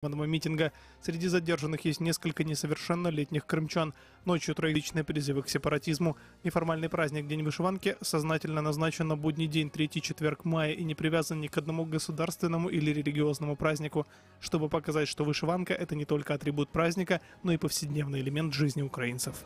митинга. Среди задержанных есть несколько несовершеннолетних крымчан. Ночью троеточные призывы к сепаратизму. Неформальный праздник День вышиванки сознательно назначен на будний день, третий четверг мая, и не привязан ни к одному государственному или религиозному празднику, чтобы показать, что вышиванка – это не только атрибут праздника, но и повседневный элемент жизни украинцев.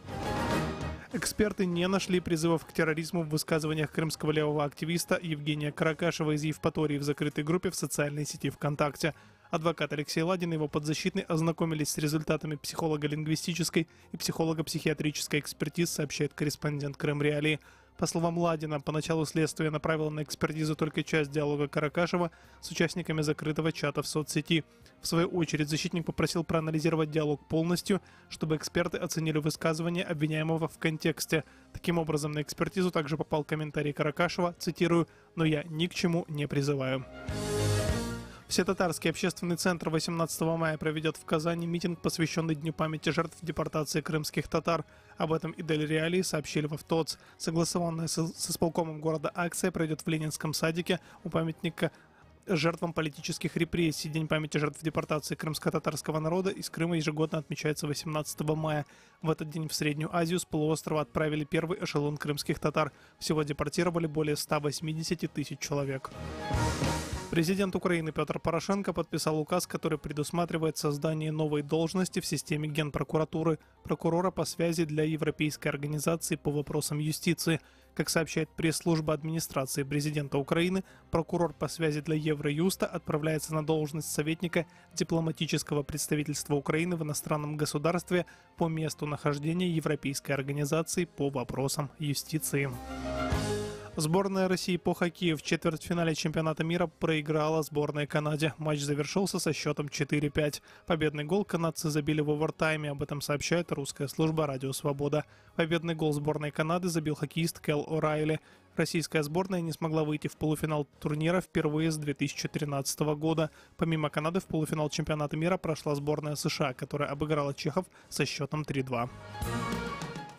Эксперты не нашли призывов к терроризму в высказываниях крымского левого активиста Евгения Каракашева из Евпатории в закрытой группе в социальной сети ВКонтакте. Адвокат Алексей Ладин и его подзащитный ознакомились с результатами психолого-лингвистической и психолого-психиатрической экспертиз, сообщает корреспондент Крым Реалии. По словам Ладина, поначалу следствие направило на экспертизу только часть диалога Каракашева с участниками закрытого чата в соцсети. В свою очередь защитник попросил проанализировать диалог полностью, чтобы эксперты оценили высказывание обвиняемого в контексте. Таким образом, на экспертизу также попал комментарий Каракашева, цитирую: «Но я ни к чему не призываю». Всетатарский общественный центр 18 мая проведет в Казани митинг, посвященный Дню памяти жертв депортации крымских татар. Об этом Идель Реалии сообщили в ТОЦ. Согласованная с исполкомом города акция пройдет в Ленинском садике у памятника жертвам политических репрессий. День памяти жертв депортации крымско-татарского народа из Крыма ежегодно отмечается 18 мая. В этот день в Среднюю Азию с полуострова отправили первый эшелон крымских татар. Всего депортировали более 180 тысяч человек. Президент Украины Петр Порошенко подписал указ, который предусматривает создание новой должности в системе Генпрокуратуры – прокурора по связи для Европейской организации по вопросам юстиции. Как сообщает пресс-служба администрации президента Украины, прокурор по связи для Евроюста отправляется на должность советника дипломатического представительства Украины в иностранном государстве по месту нахождения Европейской организации по вопросам юстиции. Сборная России по хоккею в четвертьфинале чемпионата мира проиграла сборной Канаде. Матч завершился со счетом 4-5. Победный гол канадцы забили в овертайме. Об этом сообщает русская служба «Радио Свобода». Победный гол сборной Канады забил хоккеист Кэл О'Райли. Российская сборная не смогла выйти в полуфинал турнира впервые с 2013 года. Помимо Канады в полуфинал чемпионата мира прошла сборная США, которая обыграла чехов со счетом 3-2.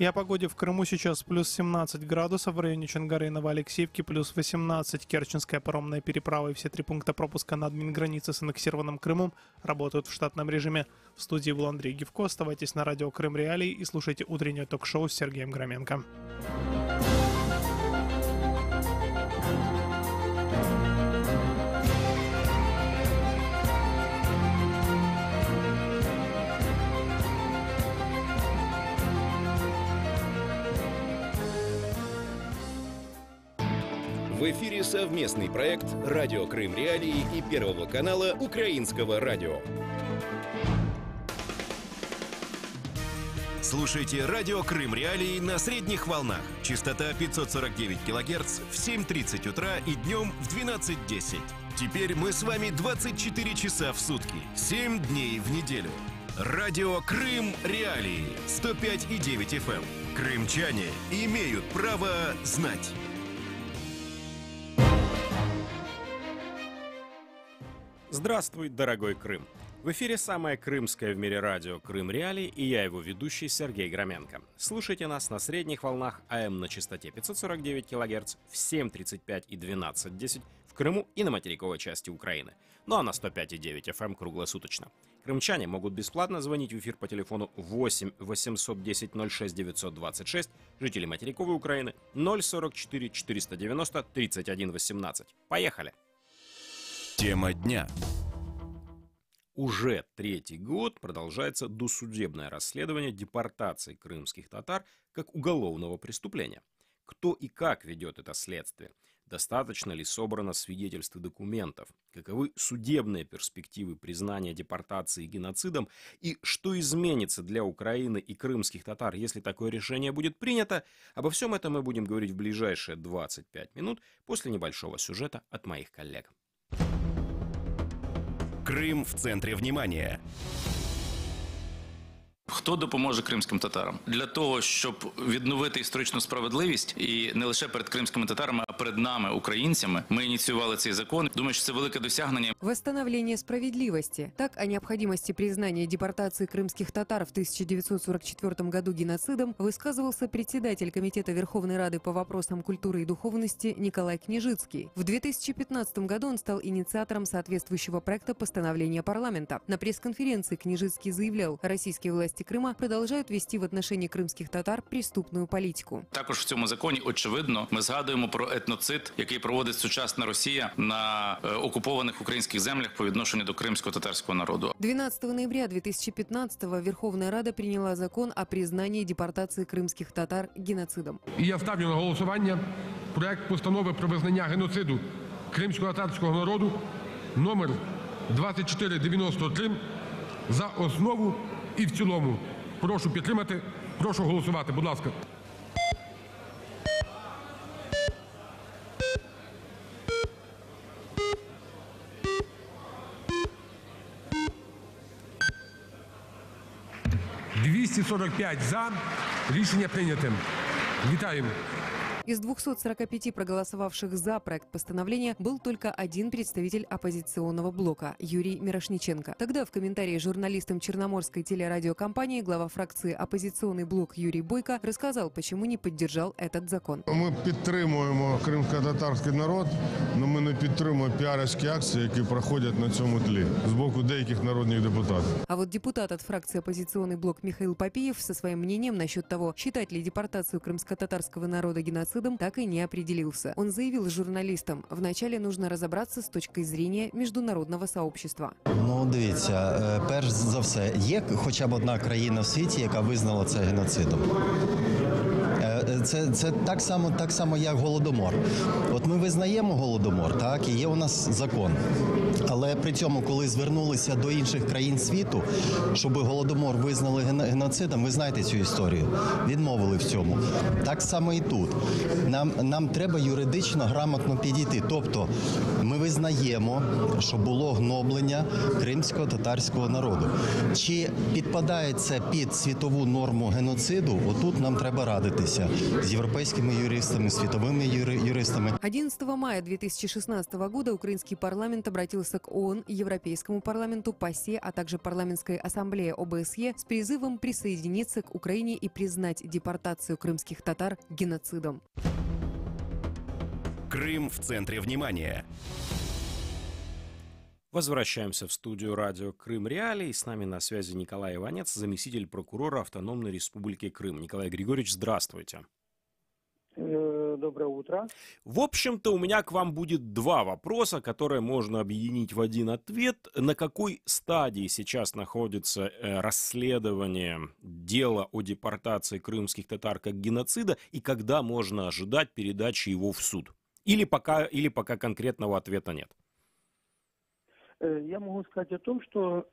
И о погоде в Крыму сейчас плюс 17 градусов, в районе Чонгары и Новоалексеевки плюс 18. Керченская паромная переправа и все 3 пункта пропуска на админгранице с аннексированным Крымом работают в штатном режиме. В студии был Андрей Гивко. Оставайтесь на радио Крым Реалии и слушайте утреннее ток-шоу с Сергеем Громенко. В эфире совместный проект «Радио Крым Реалии» и Первого канала Украинского радио. Слушайте «Радио Крым Реалии» на средних волнах. Частота 549 кГц в 7:30 утра и днем в 12:10. Теперь мы с вами 24 часа в сутки, 7 дней в неделю. Радио Крым Реалии 105,9 FM. Крымчане имеют право знать. Здравствуй, дорогой Крым! В эфире самое крымское в мире радио «Крым Реалии» и я, его ведущий Сергей Громенко. Слушайте нас на средних волнах АМ на частоте 549 кГц в 7:35 и 12:10 в Крыму и на материковой части Украины. Ну а на 105,9 FM круглосуточно. Крымчане могут бесплатно звонить в эфир по телефону 8 810 06 926, жители материковой Украины 044 490 31 18. Поехали! Тема дня. Уже третий год продолжается досудебное расследование депортации крымских татар как уголовного преступления. Кто и как ведет это следствие? Достаточно ли собрано свидетельств и документов? Каковы судебные перспективы признания депортации геноцидом? И что изменится для Украины и крымских татар, если такое решение будет принято? Обо всем этом мы будем говорить в ближайшие 25 минут после небольшого сюжета от моих коллег. Крым в центре внимания. Хто допоможе кримським татарам? Для того, щоб відновити історичну справедливість і не лише перед кримськими татарами, а перед нами, українцями, ми ініціювали цей закон. Думаю, що це велике досягнення. Восстановление справедливости. Так, о необходимости признания депортации крымских татар в 1944 году геноцидом высказывался председатель Комитета Верховной Рады по вопросам культуры и духовности Николай Княжицкий. В 2015 году он стал инициатором соответствующего проекта постановления парламента. На пресс-конференции Княжицкий заявлял, российские власти Крыма продолжают вести в отношении крымских татар преступную політику. Також в цьому законі, очевидно, ми згадуємо про етноцид, який проводить сучасна Росія на окупованих українських землях по відношенню до кримського татарського народу. 12 ноября 2015-го Верховная Рада приняла закон о признании депортации крымских татар геноцидом. І я ставлю на голосування проект постанови про визнання геноциду кримсько-татарського народу номер 2493 за основу і в цілому. Прошу підтримати, прошу голосувати. Будь ласка. «245 за». Рішення прийнято. Вітаємо. Из 245 проголосовавших за проект постановления был только один представитель оппозиционного блока – Юрий Мирошниченко. Тогда в комментарии журналистам Черноморской телерадиокомпании глава фракции «Оппозиционный блок» Юрий Бойко рассказал, почему не поддержал этот закон. Ми підтримуємо кримсько-татарський народ, але ми не підтримуємо піарські акції, які проходять на цьому тлі з боку деяких народних депутатів. А вот депутат от фракции «Оппозиционный блок» Михаил Попеев со своим мнением насчет того, считать ли депортацию крымско-татарского народа геноцидом, так и не определился. Он заявил журналистам, вначале нужно разобраться с точки зрения международного сообщества. Ну, дивіться, перш за все, є хоча б одна країна в світі, яка визнала це геноцидом. Це так само, як Голодомор. От ми визнаємо Голодомор, так, і є у нас закон. Але при цьому, коли звернулися до інших країн світу, щоб Голодомор визнали геноцидом, ви знаєте цю історію, відмовили в цьому. Так само і тут. Нам треба юридично грамотно підійти. Тобто ми визнаємо, що було гноблення кримського татарського народу. Чи підпадає це під світову норму геноциду, отут нам треба радитися с европейскими юристами, световыми юристами. 11 мая 2016 года украинский парламент обратился к ООН, Европейскому парламенту, ПАСЕ, а также парламентской ассамблее ОБСЕ с призывом присоединиться к Украине и признать депортацию крымских татар геноцидом. Крым в центре внимания. Возвращаемся в студию радио «Крым Реалии». С нами на связи Николай Иванец, заместитель прокурора Автономной Республики Крым. Николай Григорьевич, здравствуйте. Доброе утро. В общем-то, у меня к вам будет два вопроса, которые можно объединить в один ответ. На какой стадии сейчас находится расследование дела о депортации крымских татар как геноцида и когда можно ожидать передачи его в суд? Или пока конкретного ответа нет? Я могу сказать о том, что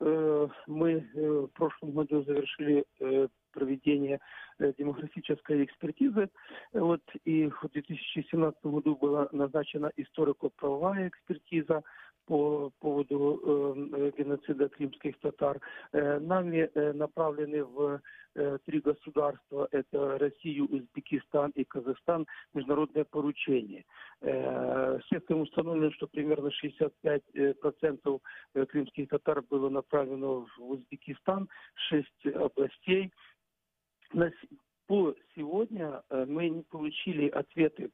мы в прошлом году завершили проведение демографической экспертизы. Вот, и в 2017 году была назначена историко-правовая экспертиза по поводу геноцида крымских татар. Нами направлены в 3 государства, это Россию, Узбекистан и Казахстан, международное поручение. Следствием установлено, что примерно 65% крымских татар было направлено в Узбекистан, 6 областей. По сегодня мы не получили ответы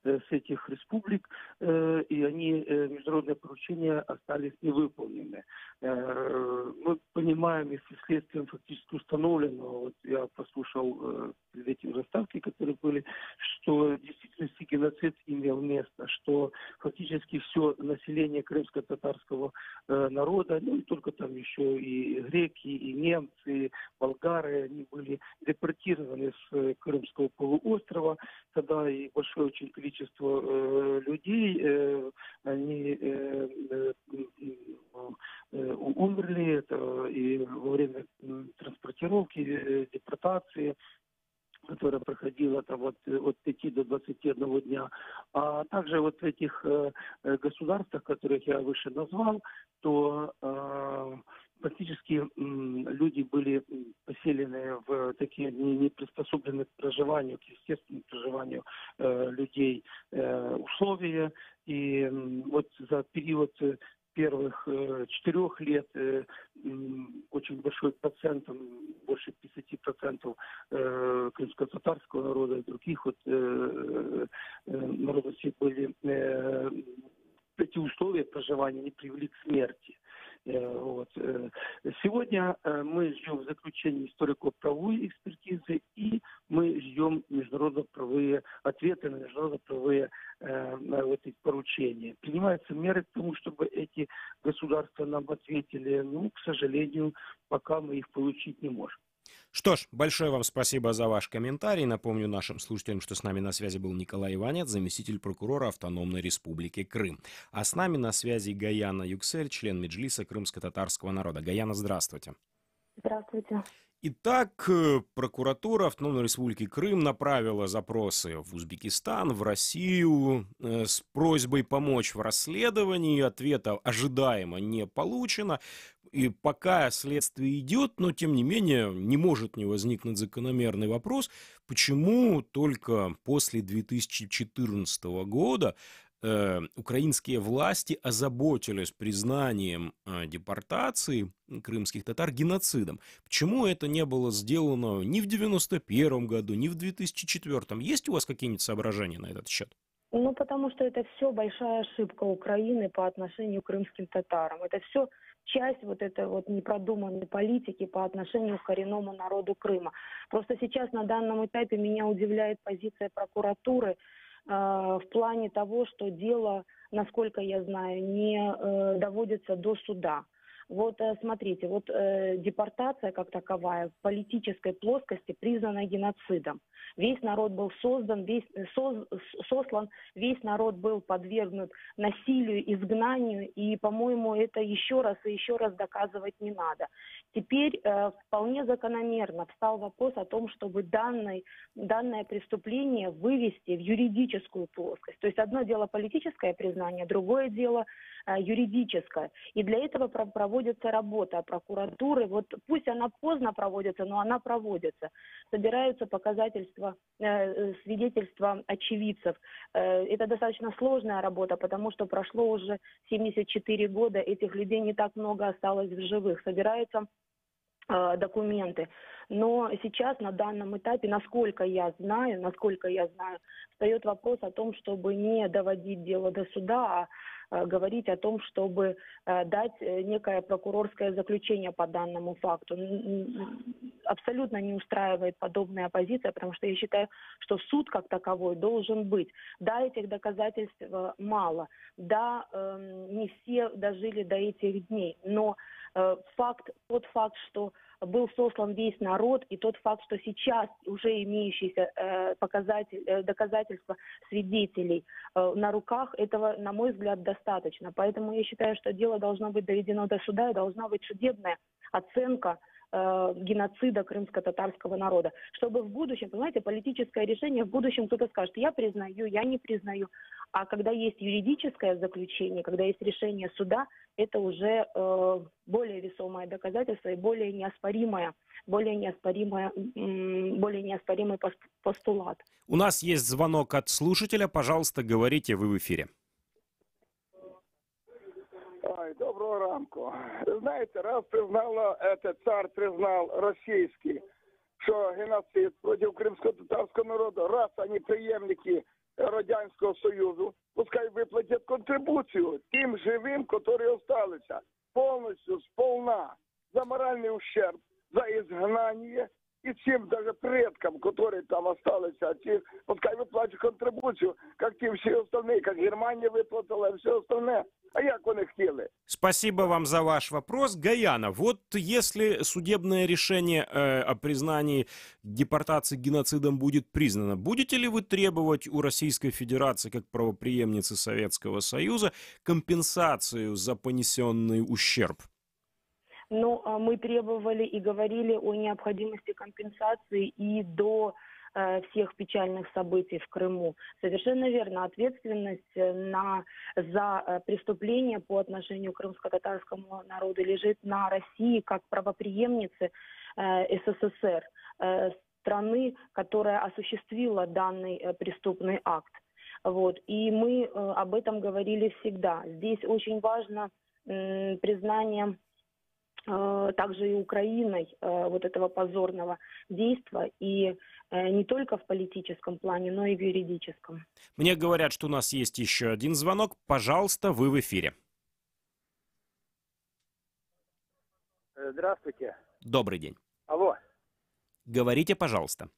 с этих республик, и они, международные поручения, остались невыполнены. Мы понимаем, если следствием фактически установлено, вот я послушал перед этим заставки, которые были, что действительно геноцид имел место, что фактически все население крымско-татарского народа, ну не только там еще и греки, и немцы, и болгары, они были депортированы с Крымского полуострова, тогда и большое очень количество людей, они умерли и во время транспортировки, депортации, которая проходила там от 5 до 21 дня. А также вот в этих государствах, которых я выше назвал, то практически люди были поселены в такие не приспособленные к проживанию, к естественному проживанию людей условия. И вот за период первых 4 лет очень большой процент, больше 50% крымско-татарского народа и других народностей были, эти условия проживания не привели к смерти. Сегодня мы ждем заключения историко-правовой экспертизы, и мы ждем международно-правовые ответы на международно-правовые эти поручения. Принимаются меры к тому, чтобы эти государства нам ответили, но, к сожалению, пока мы их получить не можем. Что ж, большое вам спасибо за ваш комментарий. Напомню нашим слушателям, что с нами на связи был Николай Иванец, заместитель прокурора Автономной Республики Крым. А с нами на связи Гаяна Юксель, член Меджлиса крымско-татарского народа. Гаяна, здравствуйте. Здравствуйте. Итак, прокуратура Автономной Республики Крым направила запросы в Узбекистан, в Россию с просьбой помочь в расследовании. Ответа ожидаемо не получено. И пока следствие идет, но тем не менее не может не возникнуть закономерный вопрос, почему только после 2014 года украинские власти озаботились признанием депортации крымских татар геноцидом. Почему это не было сделано ни в 1991 году, ни в 2004? Есть у вас какие-нибудь соображения на этот счет? Ну, потому что это все большая ошибка Украины по отношению к крымским татарам. Это все часть вот этой вот непродуманной политики по отношению к коренному народу Крыма. Просто сейчас на данном этапе меня удивляет позиция прокуратуры в плане того, что дело, насколько я знаю, не доводится до суда. Вот смотрите, вот депортация как таковая в политической плоскости признана геноцидом. Весь народ был сослан, весь народ был подвергнут насилию, изгнанию, и, по-моему, это еще раз и еще раз доказывать не надо. Теперь вполне закономерно встал вопрос о том, чтобы данное преступление вывести в юридическую плоскость. То есть одно дело политическое признание, другое дело юридическое. И для этого проводится работа прокуратуры. Вот пусть она поздно проводится, но она проводится. Собираются показательства, свидетельства очевидцев. Это достаточно сложная работа, потому что прошло уже 74 года, этих людей не так много осталось в живых. Собираются документы. Но сейчас на данном этапе, насколько я знаю, встает вопрос о том, чтобы не доводить дело до суда, а говорить о том, чтобы дать некое прокурорское заключение по данному факту. Абсолютно не устраивает подобная позиция, потому что я считаю, что суд как таковой должен быть. Да, этих доказательств мало, да, не все дожили до этих дней, но тот факт, что был сослан весь народ, и тот факт, что сейчас уже имеющиеся доказательства свидетелей на руках, этого, на мой взгляд, достаточно. Поэтому я считаю, что дело должно быть доведено до суда, и должна быть судебная оценка геноцида крымско-татарского народа. Чтобы в будущем, понимаете, политическое решение, в будущем кто-то скажет, я признаю, я не признаю. А когда есть юридическое заключение, когда есть решение суда, это уже более весомое доказательство и более неоспоримый постулат. У нас есть звонок от слушателя. Пожалуйста, говорите, вы в эфире. Доброго ранку. Знаєте, раз цар признал російський, що геноцид проти кримсько-татарського народу, раз вони преемники Радянського Союзу, пускай виплатять контрибуцію тим живим, які осталися, повністю, сполна, за моральний ущерб, за изгнание, и тем даже предкам, которые там остались, пускай выплачивают контрибуцию, как те все остальные, как Германия выплатила, и все остальное. А як вони хотели? Спасибо вам за ваш вопрос. Гаяна, вот если судебное решение о признании депортации геноцидом будет признано, будете ли вы требовать у Российской Федерации, как правопреемницы Советского Союза, компенсацию за понесенный ущерб? Ну, мы требовали и говорили о необходимости компенсации и до всех печальных событий в Крыму. Совершенно верно, ответственность за преступления по отношению к крымско-татарскому народу лежит на России как правопреемнице СССР, страны, которая осуществила данный преступный акт. Вот. И мы об этом говорили всегда. Здесь очень важно признание также и Украиной вот этого позорного действия, и не только в политическом плане, но и в юридическом. Мне говорят, что у нас есть еще один звонок. Пожалуйста, вы в эфире. Здравствуйте. Добрый день. Алло. Говорите, пожалуйста.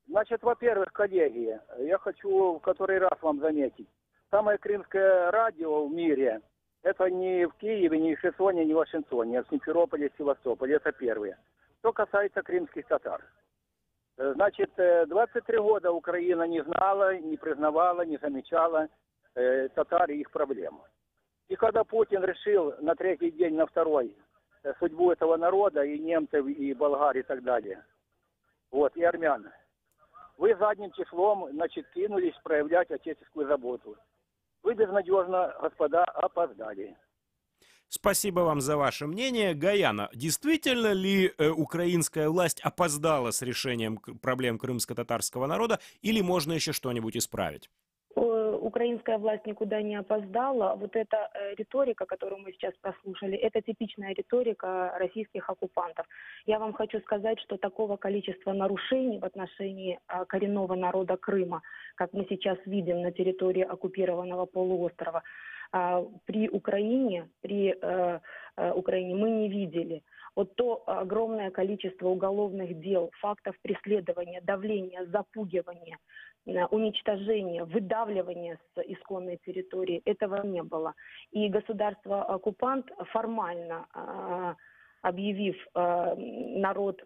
Значит, во-первых, коллеги, я хочу в который раз вам заметить. Самое крымское радио в мире, это не в Киеве, не в Херсоне, не в Вашингтоне, а в Симферополе, Севастополе. Это первое. Что касается крымских татар. Значит, 23 года Украина не знала, не признавала, не замечала татар и их проблему. И когда Путин решил на третий день, на второй, судьбу этого народа, и немцев, и болгар, и так далее, вот, и армян, вы задним числом, значит, кинулись проявлять отеческую заботу. Вы безнадежно, господа, опоздали. Спасибо вам за ваше мнение. Гаяна, действительно ли украинская власть опоздала с решением проблем крымско-татарского народа, или можно еще что-нибудь исправить? Украинская власть никуда не опоздала. Вот эта риторика, которую мы сейчас прослушали, это типичная риторика российских оккупантов. Я вам хочу сказать, что такого количества нарушений в отношении коренного народа Крыма, как мы сейчас видим на территории оккупированного полуострова, при Украине мы не видели. Вот то огромное количество уголовных дел, фактов преследования, давления, запугивания, уничтожения, выдавливания с исконной территории, этого не было. И государство-оккупант, формально объявив народ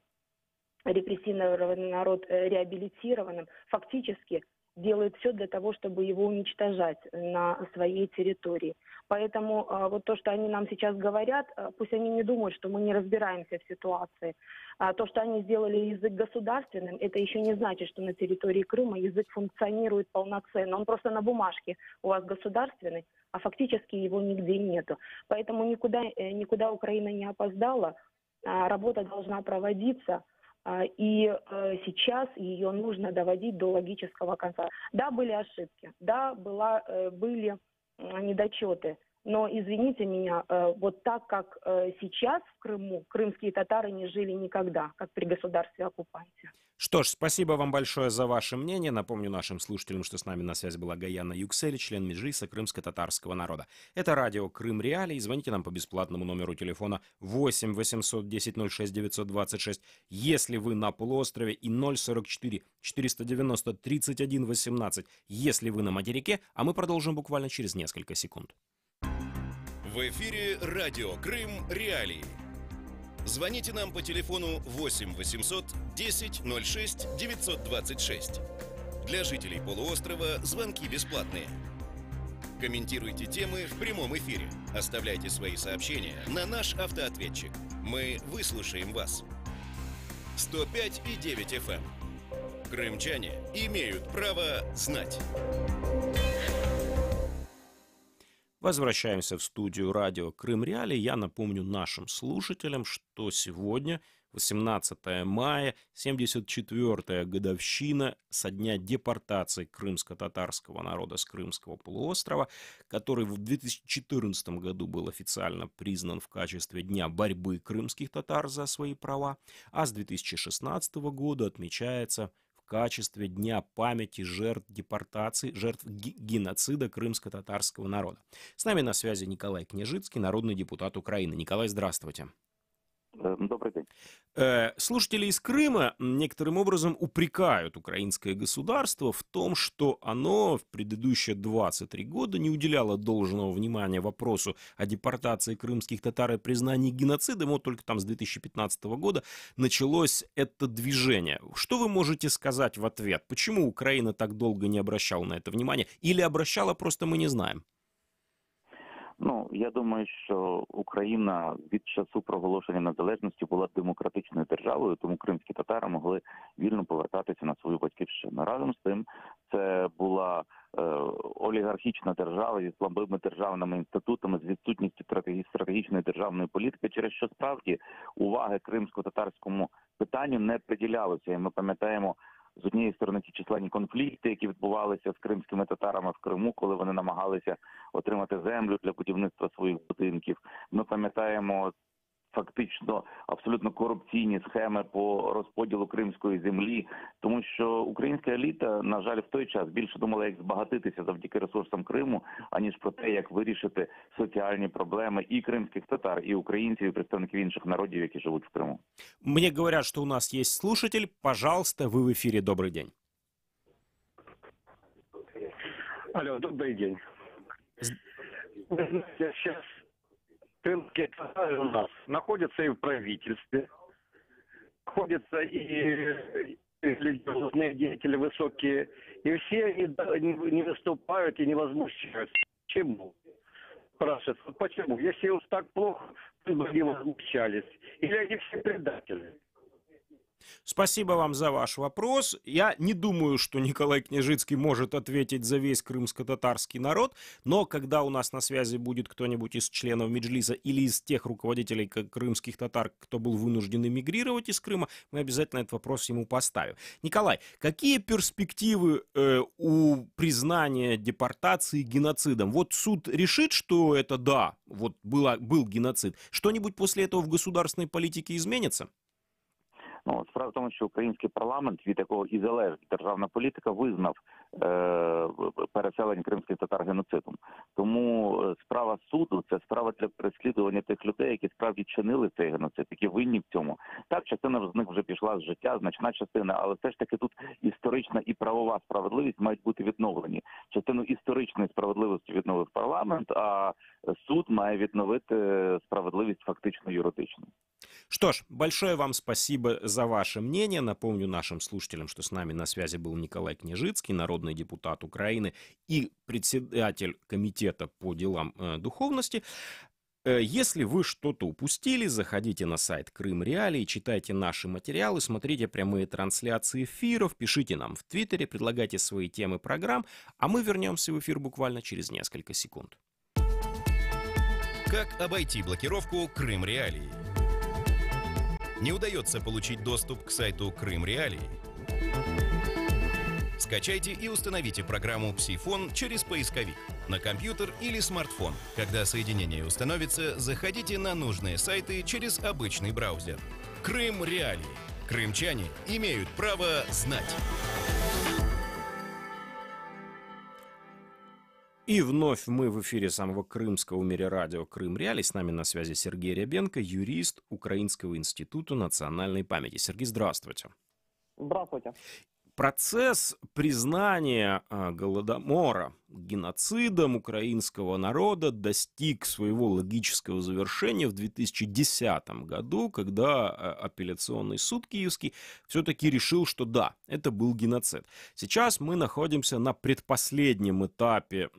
репрессированный, народ реабилитированным, фактически делает все для того, чтобы его уничтожать на своей территории. Поэтому вот то, что они нам сейчас говорят, пусть они не думают, что мы не разбираемся в ситуации. То, что они сделали язык государственным, это еще не значит, что на территории Крыма язык функционирует полноценно. Он просто на бумажке у вас государственный, а фактически его нигде нету. Поэтому никуда Украина не опоздала. Работа должна проводиться. И сейчас ее нужно доводить до логического конца. Да, были ошибки, да, были недочеты, но, извините меня, вот так, как сейчас в Крыму, крымские татары не жили никогда, как при государстве-оккупанте. Что ж, спасибо вам большое за ваше мнение. Напомню нашим слушателям, что с нами на связи была Гаяна Юксели, член Меджлиса крымско-татарского народа. Это радио «Крым Реалии». Звоните нам по бесплатному номеру телефона 8 810 06 926, если вы на полуострове, и 044 490 31 18, если вы на материке, а мы продолжим буквально через несколько секунд. В эфире радио «Крым Реалии». Звоните нам по телефону 8 800 10 06 926. Для жителей полуострова звонки бесплатные. Комментируйте темы в прямом эфире. Оставляйте свои сообщения на наш автоответчик. Мы выслушаем вас. 105,9 FM. Крымчане имеют право знать. Возвращаемся в студию радио «Крым Реалии». Я напомню нашим слушателям, что сегодня, 18 мая, 74-я годовщина со дня депортации крымско-татарского народа с Крымского полуострова, который в 2014 году был официально признан в качестве Дня борьбы крымских татар за свои права, а с 2016 года отмечается в качестве Дня памяти жертв депортации, жертв геноцида крымско-татарского народа. С нами на связи Николай Княжицкий, народный депутат Украины. Николай, здравствуйте. Добрый день. Слушатели из Крыма некоторым образом упрекают украинское государство в том, что оно в предыдущие 23 года не уделяло должного внимания вопросу о депортации крымских татар и признании геноцидом. Вот только там с 2015 года началось это движение. Что вы можете сказать в ответ? Почему Украина так долго не обращала на это внимания? Или обращала, просто мы не знаем? Ну, я думаю, що Україна від часу проголошення незалежності була демократичною державою, тому кримські татари могли вільно повертатися на свою батьківщину. Разом з тим, це була олігархічна держава зі слабими державними інститутами, з відсутністю стратегічної державної політики, через що справді уваги кримсько-татарському питанню не приділялося. І ми пам'ятаємо, з однієї сторони, ті численні конфлікти, які відбувалися з кримськими татарами в Криму, коли вони намагалися отримати землю для будівництва своїх будинків. Ми пам'ятаємо фактично абсолютно корупційні схеми по розподілу кримської землі, тому що українська еліта, на жаль, в той час більше думала, як збагатитися завдяки ресурсам Криму, аніж про те, як вирішити соціальні проблеми і кримських татар, і українців, і представників інших народів, які живуть в Криму. Мне говорят, что у нас есть слушатель. Пожалуйста, вы в эфире. Добрый день. Алло, добрый день. Вы знаете, сейчас крымские татары у нас находятся и в правительстве, находятся и религиозные деятели высокие, и все они не выступают и не возмущаются. Почему? Спрашивается, почему? Если уж так плохо, то бы не возмущались. Или они все предатели? Спасибо вам за ваш вопрос. Я не думаю, что Николай Княжицкий может ответить за весь крымско-татарский народ, но когда у нас на связи будет кто-нибудь из членов Меджлиса или из тех руководителей крымских татар, кто был вынужден эмигрировать из Крыма, мы обязательно этот вопрос ему поставим. Николай, какие перспективы у признания депортации геноцидом? Вот суд решит, что это да, вот был геноцид. Что-нибудь после этого в государственной политике изменится? Ну, справа в тому, що український парламент, від якого і залежить державна політика, визнав переселення кримських татар геноцидом. Тому справа суду – це справа для переслідування тих людей, які справді чинили цей геноцид, які винні в цьому. Так, частина з них вже пішла з життя, значна частина, але все ж таки тут історична і правова справедливість мають бути відновлені. Частину історичної справедливості відновив парламент, а суд має відновити справедливість фактично юридичну. Что ж, большое вам спасибо за ваше мнение. Напомню нашим слушателям, что с нами на связи был Николай Княжицкий, народный депутат Украины и председатель комитета по делам духовности. Если вы что-то упустили, заходите на сайт Крым Реалии, читайте наши материалы, смотрите прямые трансляции эфиров, пишите нам в Твиттере, предлагайте свои темы программ, а мы вернемся в эфир буквально через несколько секунд. Как обойти блокировку Крым Реалии? Не удается получить доступ к сайту Крым Реалии? Скачайте и установите программу «Псифон» через поисковик на компьютер или смартфон. Когда соединение установится, заходите на нужные сайты через обычный браузер. Крым Реалии. Крымчане имеют право знать. И вновь мы в эфире самого крымского в мире радио «Крым Реалии». С нами на связи Сергей Рябенко, юрист Украинского института национальной памяти. Сергей, здравствуйте. Здравствуйте. Процесс признания Голодомора геноцидом украинского народа достиг своего логического завершения в 2010 году, когда апелляционный суд киевский все-таки решил, что да, это был геноцид. Сейчас мы находимся на предпоследнем этапе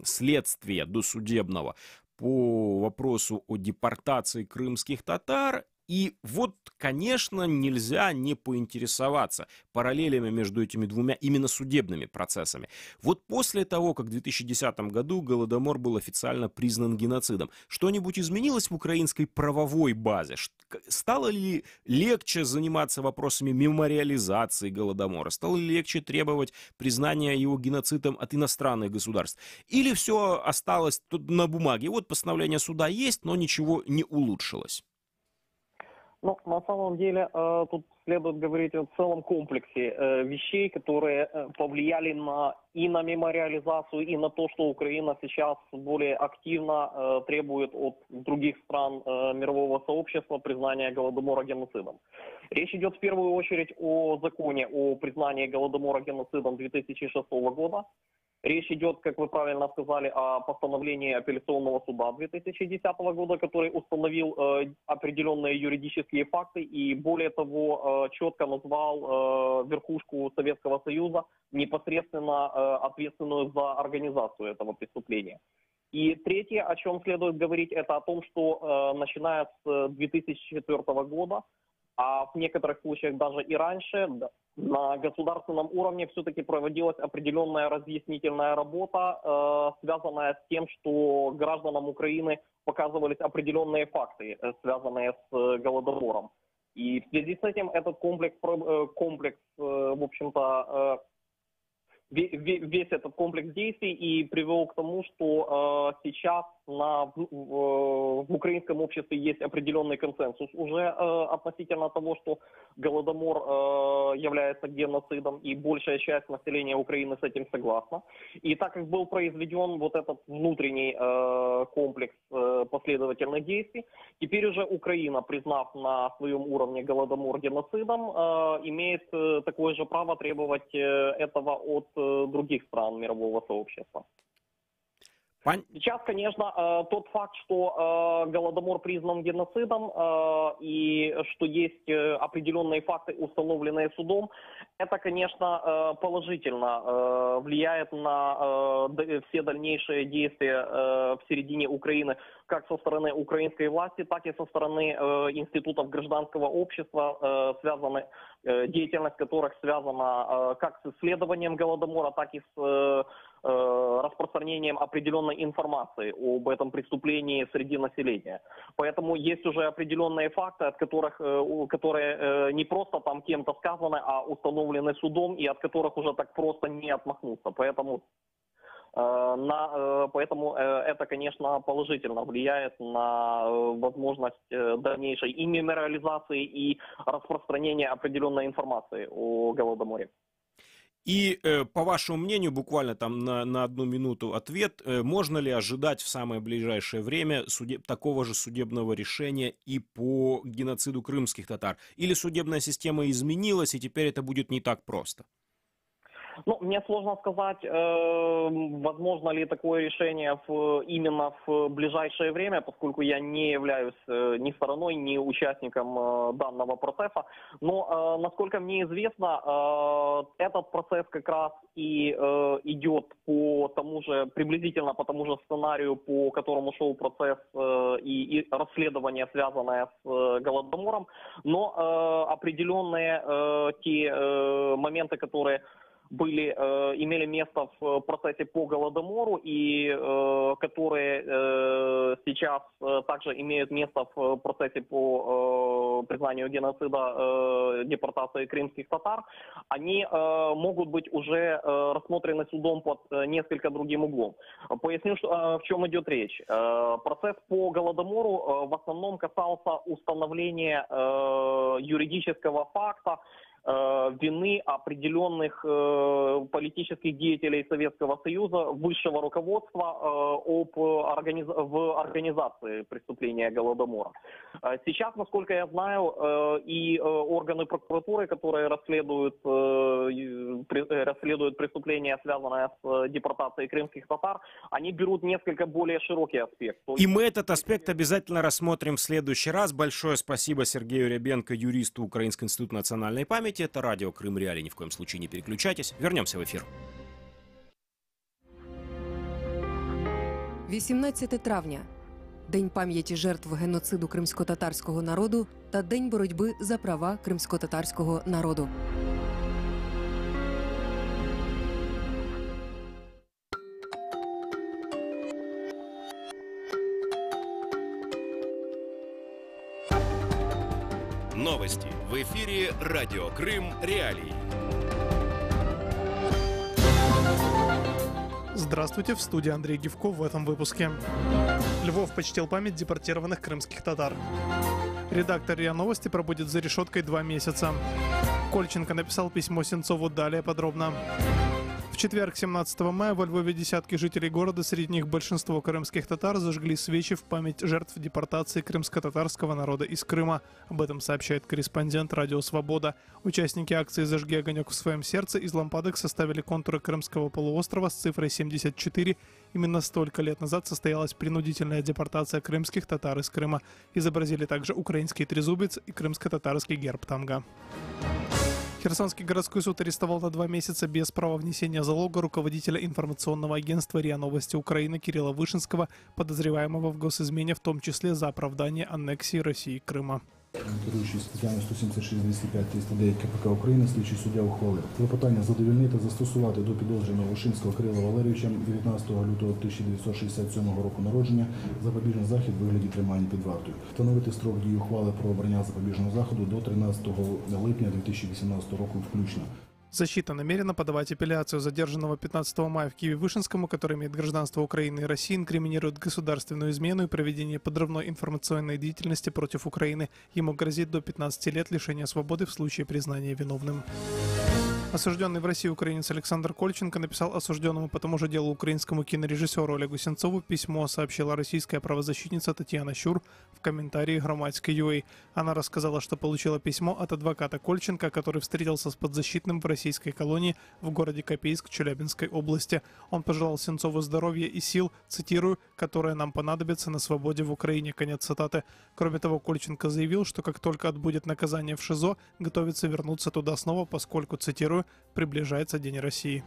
следствия досудебного по вопросу о депортации крымских татар. И вот, конечно, нельзя не поинтересоваться параллелями между этими двумя именно судебными процессами. Вот после того, как в 2010 году Голодомор был официально признан геноцидом, что-нибудь изменилось в украинской правовой базе? Стало ли легче заниматься вопросами мемориализации Голодомора? Стало ли легче требовать признания его геноцидом от иностранных государств? Или все осталось тут на бумаге? Вот постановление суда есть, но ничего не улучшилось. Ну, на самом деле, тут следует говорить о целом комплексе вещей, которые повлияли и на мемориализацию, и на то, что Украина сейчас более активно требует от других стран мирового сообщества признания Голодомора геноцидом. Речь идет в первую очередь о законе о признании Голодомора геноцидом 2006 года. Речь идет, как вы правильно сказали, о постановлении апелляционного суда 2010 года, который установил определенные юридические факты и, более того, четко назвал верхушку Советского Союза непосредственно ответственную за организацию этого преступления. И третье, о чем следует говорить, это о том, что начиная с 2004 года, а в некоторых случаях даже и раньше, на государственном уровне все-таки проводилась определенная разъяснительная работа, связанная с тем, что гражданам Украины показывались определенные факты, связанные с Голодомором. И в связи с этим этот комплекс, в общем-то, весь этот комплекс действий и привел к тому, что сейчас в украинском обществе есть определенный консенсус уже относительно того, что Голодомор является геноцидом, и большая часть населения Украины с этим согласна. И так как был произведен вот этот внутренний комплекс последовательных действий, теперь уже Украина, признав на своем уровне Голодомор геноцидом, имеет такое же право требовать этого от других стран мирового сообщества. Сейчас, конечно, тот факт, что Голодомор признан геноцидом и что есть определенные факты, установленные судом, это, конечно, положительно влияет на все дальнейшие действия в середине Украины, как со стороны украинской власти, так и со стороны институтов гражданского общества, деятельность которых связана как с исследованием Голодомора, так и с распространением определенной информации об этом преступлении среди населения. Поэтому есть уже определенные факты, которые не просто там кем-то сказаны, а установлены судом, и от которых уже так просто не отмахнуться. Поэтому это, конечно, положительно влияет на возможность дальнейшей и мемориализации, и распространения определенной информации о Голодоморе. И, по вашему мнению, буквально там на одну минуту ответ, можно ли ожидать в самое ближайшее время такого же судебного решения и по геноциду крымских татар? Или судебная система изменилась, и теперь это будет не так просто? Ну, мне сложно сказать, возможно ли такое решение именно в ближайшее время, поскольку я не являюсь ни стороной, ни участником данного процесса. Но, насколько мне известно, этот процесс как раз и идет приблизительно по тому же сценарию, по которому шел процесс и расследование, связанное с Голодомором. Но определенные те моменты, которые имели место в процессе по Голодомору и которые сейчас также имеют место в процессе по признанию геноцида, депортации крымских татар, они могут быть уже рассмотрены судом под несколько другим углом. Поясню, в чем идет речь. Процесс по Голодомору в основном касался установления юридического факта вины определенных политических деятелей Советского Союза, высшего руководства в организации преступления Голодомора. Сейчас, насколько я знаю, и органы прокуратуры, которые расследуют преступления, связанные с депортацией крымских татар, они берут несколько более широкий аспект. И мы этот аспект обязательно рассмотрим в следующий раз. Большое спасибо Сергею Рябенко, юристу Украинского института национальной памяти. Это радио Крым Реалии. Ни в коем случае не переключайтесь. Вернемся в эфир. 18 травня. День пам'яті жертв геноциду кримсько-татарського народу та День боротьби за права кримсько-татарського народу. Новости в эфире радио Крым Реалии. Здравствуйте, в студии Андрей Гивко в этом выпуске. Львов почтил память депортированных крымских татар. Редактор РИА Новости пробудет за решеткой 2 месяца. Кольченко написал письмо Сенцову, далее подробно. В четверг, 17 мая, во Львове десятки жителей города, среди них большинство крымских татар, зажгли свечи в память жертв депортации крымско-татарского народа из Крыма. Об этом сообщает корреспондент «Радио Свобода». Участники акции «Зажги огонек в своем сердце» из лампадок составили контуры Крымского полуострова с цифрой 74. Именно столько лет назад состоялась принудительная депортация крымских татар из Крыма. Изобразили также украинский трезубец и крымско-татарский герб тамга. Херсонский городской суд арестовал на 2 месяца без права внесения залога руководителя информационного агентства РИА Новости Украины Кирилла Вышинского, подозреваемого в госизмене, в том числе за оправдание аннексии России Крыма. Керуючись статтями 176, 205, 309 КПК України, слідчий суддя ухвалив клопотання задовольнити, застосувати до підозрюваного Вишинського Кирила Валерійовича 19 лютого 1967 року народження запобіжний захід в вигляді тримання під вартою. Встановити строк дії ухвали про обрання запобіжного заходу до 13 липня 2018 року включно. Защита намерена подавать апелляцию задержанного 15 мая в Киеве Вышинскому, который имеет гражданство Украины и России, инкриминирует государственную измену и проведение подрывной информационной деятельности против Украины. Ему грозит до 15 лет лишения свободы в случае признания виновным. Осужденный в России украинец Александр Кольченко написал осужденному по тому же делу украинскому кинорежиссеру Олегу Сенцову письмо, сообщила российская правозащитница Татьяна Щур в комментарии Громадской.ua. Она рассказала, что получила письмо от адвоката Кольченко, который встретился с подзащитным в российской колонии в городе Копейск Челябинской области. Он пожелал Сенцову здоровья и сил, цитирую, «которые нам понадобятся на свободе в Украине». Конец цитаты. Кроме того, Кольченко заявил, что как только отбудет наказание в ШИЗО, готовится вернуться туда снова, поскольку, цитирую, приближается День России.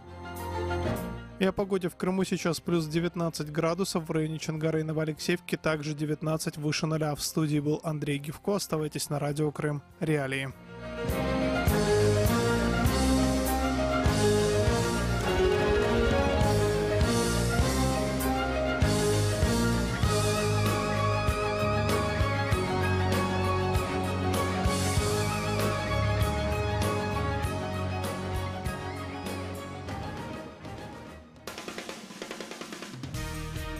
И о погоде в Крыму сейчас плюс 19 градусов, в районе Чонгара и Новоалексеевки также 19 выше 0. В студии был Андрей Гивко. Оставайтесь на радио Крым. Реалии.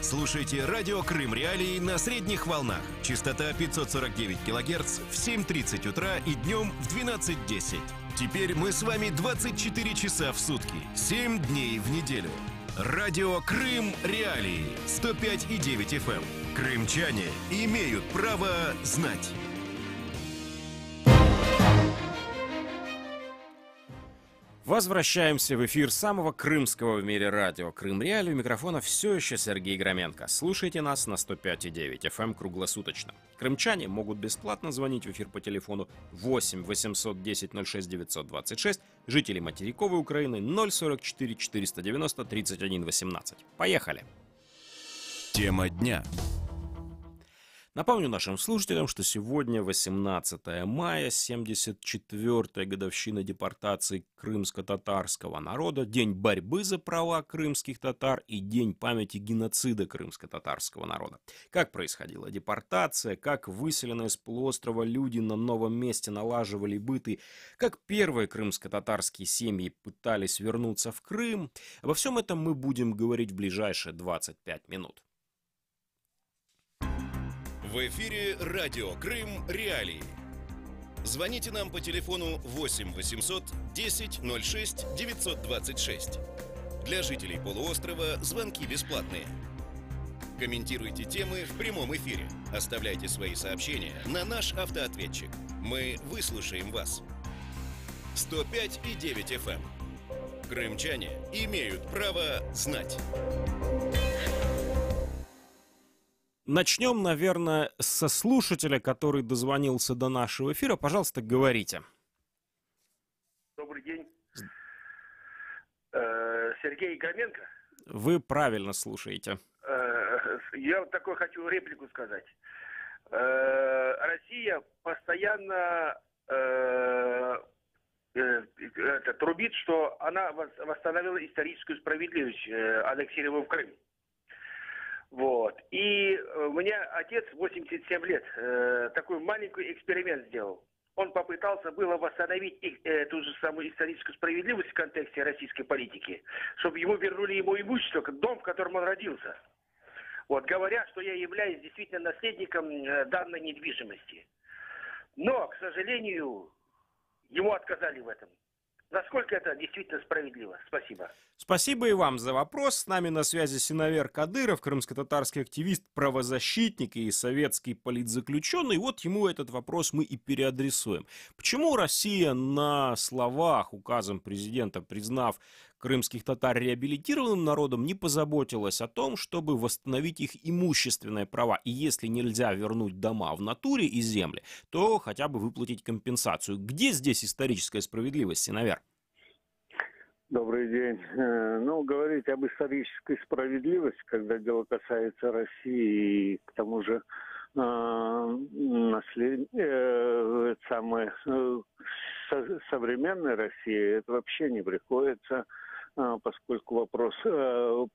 Слушайте радио Крым Реалии на средних волнах. Частота 549 кГц в 7:30 утра и днем в 12:10. Теперь мы с вами 24 часа в сутки, 7 дней в неделю. Радио Крым Реалии 105,9 FM. Крымчане имеют право знать. Возвращаемся в эфир самого крымского в мире радио «Крым Реалии». У микрофона все еще Сергей Громенко. Слушайте нас на 105,9 FM круглосуточно. Крымчане могут бесплатно звонить в эфир по телефону 8 810 06 926, жители материковой Украины 044 490 31 18. Поехали! Тема дня. Напомню нашим слушателям, что сегодня 18 мая, 74-я годовщина депортации крымско-татарского народа, день борьбы за права крымских татар и день памяти геноцида крымско-татарского народа. Как происходила депортация, как выселенные с полуострова люди на новом месте налаживали быт, как первые крымско-татарские семьи пытались вернуться в Крым. Обо всем этом мы будем говорить в ближайшие 25 минут. В эфире радио Крым Реалии. Звоните нам по телефону 8 800 10 06 926. Для жителей полуострова звонки бесплатные. Комментируйте темы в прямом эфире. Оставляйте свои сообщения на наш автоответчик. Мы выслушаем вас. 105,9 FM. Крымчане имеют право знать. Начнем, наверное, со слушателя, который дозвонился до нашего эфира. Пожалуйста, говорите. Добрый день. Сергей Громенко. Вы правильно слушаете. Я вот такой хочу реплику сказать. Россия постоянно трубит, что она восстановила историческую справедливость, аннексировав Крым. Вот. И у меня отец 87 лет такой маленький эксперимент сделал. Он попытался было восстановить ту же самую историческую справедливость в контексте российской политики, чтобы ему вернули ему имущество, дом, в котором он родился. Вот, говоря, что я являюсь действительно наследником данной недвижимости. Но, к сожалению, ему отказали в этом. Насколько это действительно справедливо? Спасибо. Спасибо и вам за вопрос. С нами на связи Синавер Кадыров, крымско-татарский активист, правозащитник и советский политзаключенный. Вот ему этот вопрос мы и переадресуем. Почему Россия на словах, указом президента, признав крымских татар реабилитированным народом, не позаботилась о том, чтобы восстановить их имущественные права. И если нельзя вернуть дома в натуре и земли, то хотя бы выплатить компенсацию. Где здесь историческая справедливость, Синавер? Добрый день. Ну, говорить об исторической справедливости, когда дело касается России и к тому же современной России, это вообще не приходится, поскольку вопрос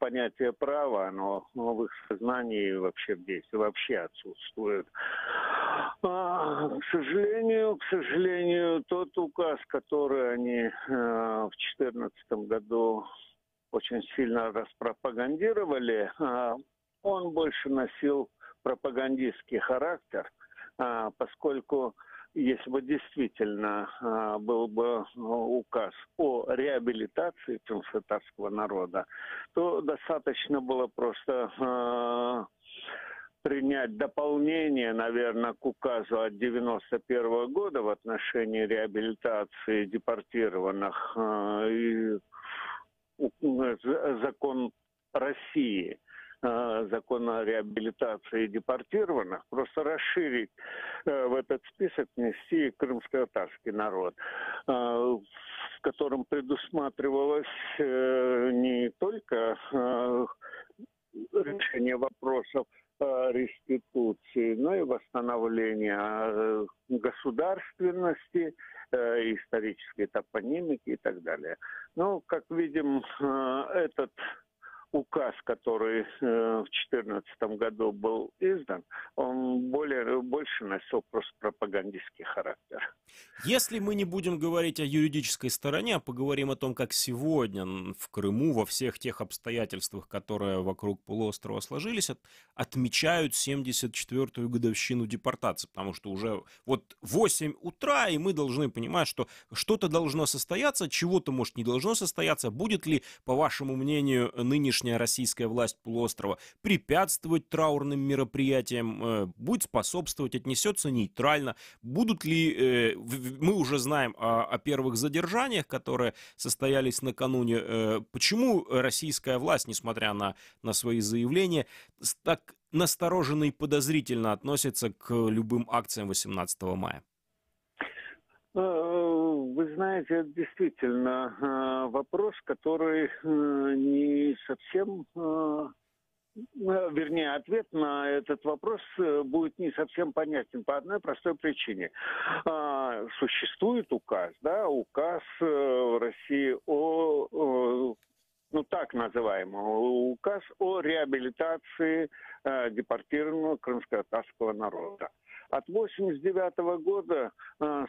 понятия права, оно в их сознании вообще в действии вообще отсутствует. К сожалению, тот указ, который они в 2014 году очень сильно распропагандировали, он больше носил пропагандистский характер, поскольку если бы действительно был бы указ о реабилитации крымско-татарского народа, то достаточно было просто принять дополнение, наверное, к указу от 1991 года в отношении реабилитации депортированных, закон России, закон о реабилитации депортированных, просто расширить в этот список, внести крымско-татарский народ, в котором предусматривалось не только решение вопросов реституции, но и восстановление государственности, исторической топонимики и так далее. Ну, как видим, этот указ, который в 2014 году был издан, он больше носил просто пропагандистский характер. Если мы не будем говорить о юридической стороне, а поговорим о том, как сегодня в Крыму во всех тех обстоятельствах, которые вокруг полуострова сложились, отмечают 74-ю годовщину депортации, потому что уже вот 8 утра, и мы должны понимать, что что-то должно состояться, чего-то, может, не должно состояться. Будет ли, по вашему мнению, нынешняя российская власть полуострова препятствовать траурным мероприятиям, будет способствовать, отнесется нейтрально? Будут ли, мы уже знаем о первых задержаниях, которые состоялись накануне, почему российская власть, несмотря на свои заявления, так настороженно и подозрительно относится к любым акциям 18 мая? Вы знаете, это действительно вопрос, который не совсем, вернее, ответ на этот вопрос будет не совсем понятен по одной простой причине. Существует указ, да, указ в России о, ну так называемый, указ о реабилитации депортированного крымско-татарского народа. От 1989 года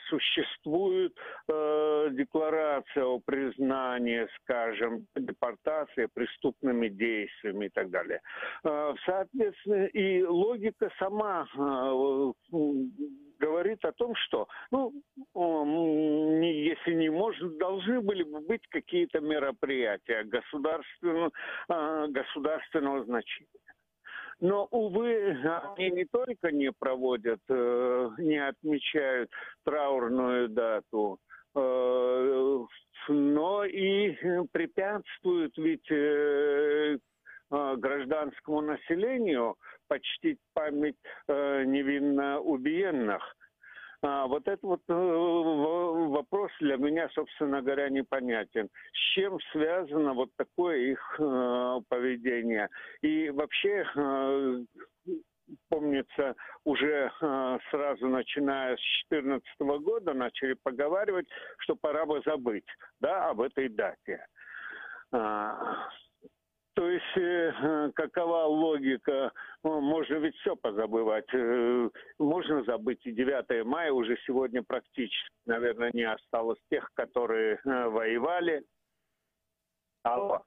существует декларация о признании, скажем, депортации преступными действиями и так далее. Соответственно, и логика сама говорит о том, что, ну, если не может, должны были бы быть какие-то мероприятия государственного значения. Но, увы, они не только не проводят, не отмечают траурную дату, но и препятствуют ведь гражданскому населению почтить память невинно убиенных. Вот этот вот вопрос для меня, собственно говоря, непонятен. С чем связано вот такое их поведение? И вообще, помнится, уже сразу начиная с 2014 года начали поговаривать, что пора бы забыть, да, об этой дате. То есть, какова логика? Можно ведь все позабывать. Можно забыть и 9 мая, уже сегодня практически, наверное, не осталось тех, которые воевали. Алло.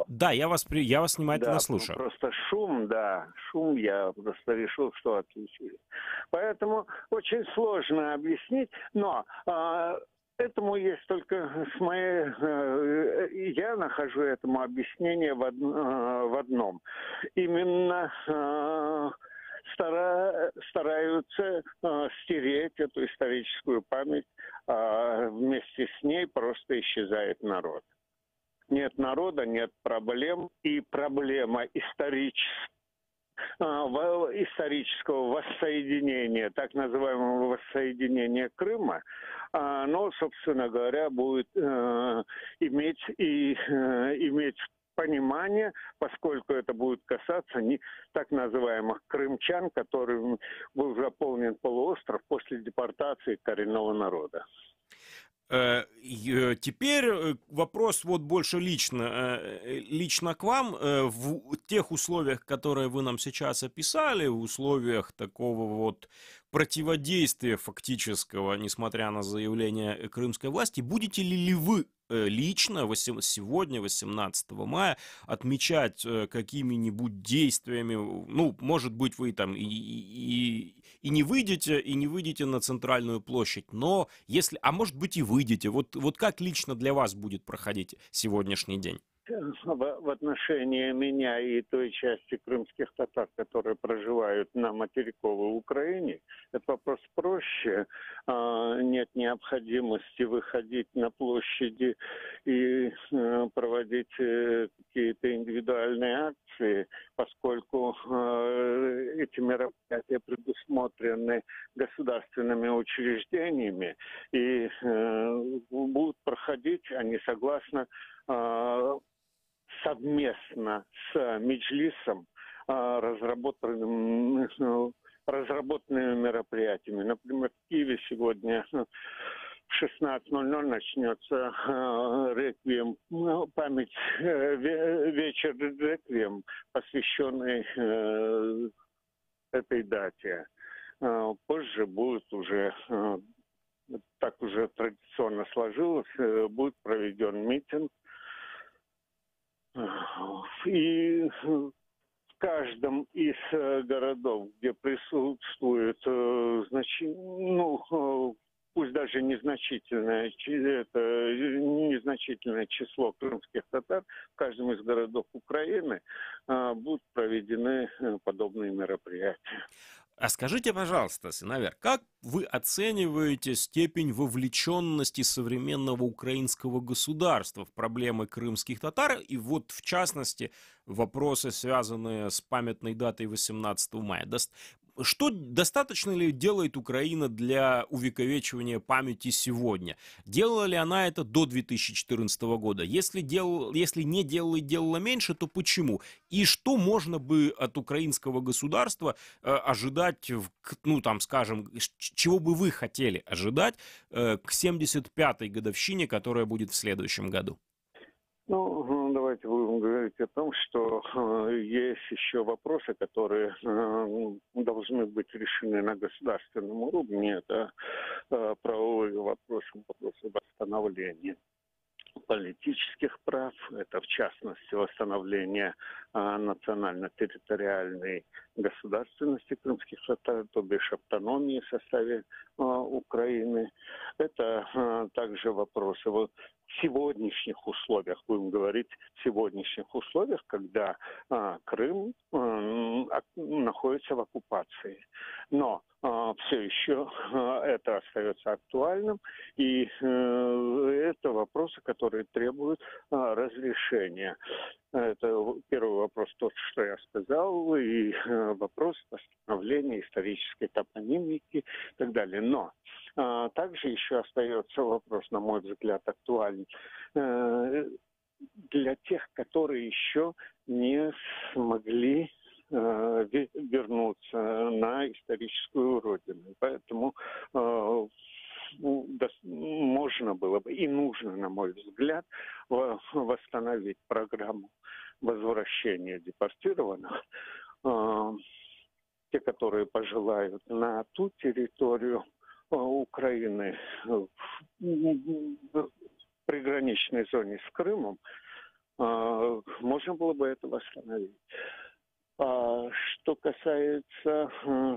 Да, я вас внимательно слушаю. Просто шум, я просто решил, что отключили. Поэтому очень сложно объяснить, но... Этому есть только я нахожу этому объяснение в одном. Именно стараются стереть эту историческую память, а вместе с ней просто исчезает народ. нет народа, нет проблем, и проблема исторического воссоединения, так называемого воссоединения Крыма, оно, собственно говоря, будет иметь понимание, поскольку это будет касаться так называемых крымчан, которым был заполнен полуостров после депортации коренного народа. Теперь вопрос вот больше лично к вам. В тех условиях, которые вы нам сейчас описали, в условиях такого вот противодействия фактического, несмотря на заявление крымской власти, будете ли вы лично сегодня, 18 мая, отмечать какими-нибудь действиями, ну, может быть, вы там и не выйдете на центральную площадь, но если, а может быть и выйдете, вот как лично для вас будет проходить сегодняшний день? В отношении меня и той части крымских татар, которые проживают на материковой Украине, этот вопрос проще. Нет необходимости выходить на площади и проводить какие-то индивидуальные акции, поскольку эти мероприятия предусмотрены государственными учреждениями и будут проходить, они согласно совместно с Меджлисом разработанными мероприятиями. Например, в Киеве сегодня в 16:00 начнется реквием, вечер реквием, посвященный этой дате. Позже будет уже, так уже традиционно сложилось, будет проведен митинг. И в каждом из городов, где присутствует пусть даже незначительное число крымских татар, в каждом из городов Украины будут проведены подобные мероприятия. А скажите, пожалуйста, Синавер, как вы оцениваете степень вовлеченности современного украинского государства в проблемы крымских татар и вот, в частности, вопросы, связанные с памятной датой 18 мая? Что достаточно ли делает Украина для увековечивания памяти сегодня? Делала ли она это до 2014 года? Если не делала и делала меньше, то почему? И что можно бы от украинского государства ожидать, чего бы вы хотели ожидать к 75-й годовщине, которая будет в следующем году? Давайте будем говорить о том, что есть еще вопросы, которые должны быть решены на государственном уровне. Это правовые вопросы восстановления политических прав, это в частности восстановление национально-территориальной государственности крымских татар, то бишь автономии в составе Украины. Это также вопросы в сегодняшних условиях, будем говорить, в сегодняшних условиях, когда Крым находится в оккупации. Но все еще это остается актуальным, и это вопросы, которые требуют разрешения. Это первый вопрос, тот, что я сказал, и вопрос восстановления исторической топонимики и так далее. Но также еще остается вопрос, на мой взгляд, актуальный для тех, которые еще не смогли вернуться на историческую родину. Поэтому можно было бы и нужно, на мой взгляд, восстановить программу возвращения депортированных, те, которые пожелают, на ту территорию Украины в приграничной зоне с Крымом, можно было бы это восстановить. Что касается,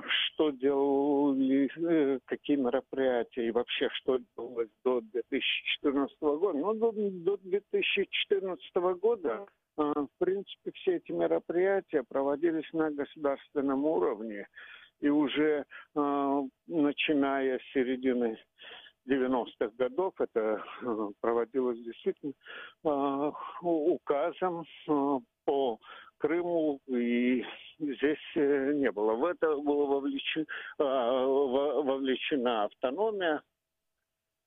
что делали, какие мероприятия и вообще, что делалось до 2014 года. До 2014 года, в принципе, все эти мероприятия проводились на государственном уровне. И уже начиная с середины 90-х годов. Это проводилось действительно указом по Крыму, и здесь не было. В это была вовлечена автономия,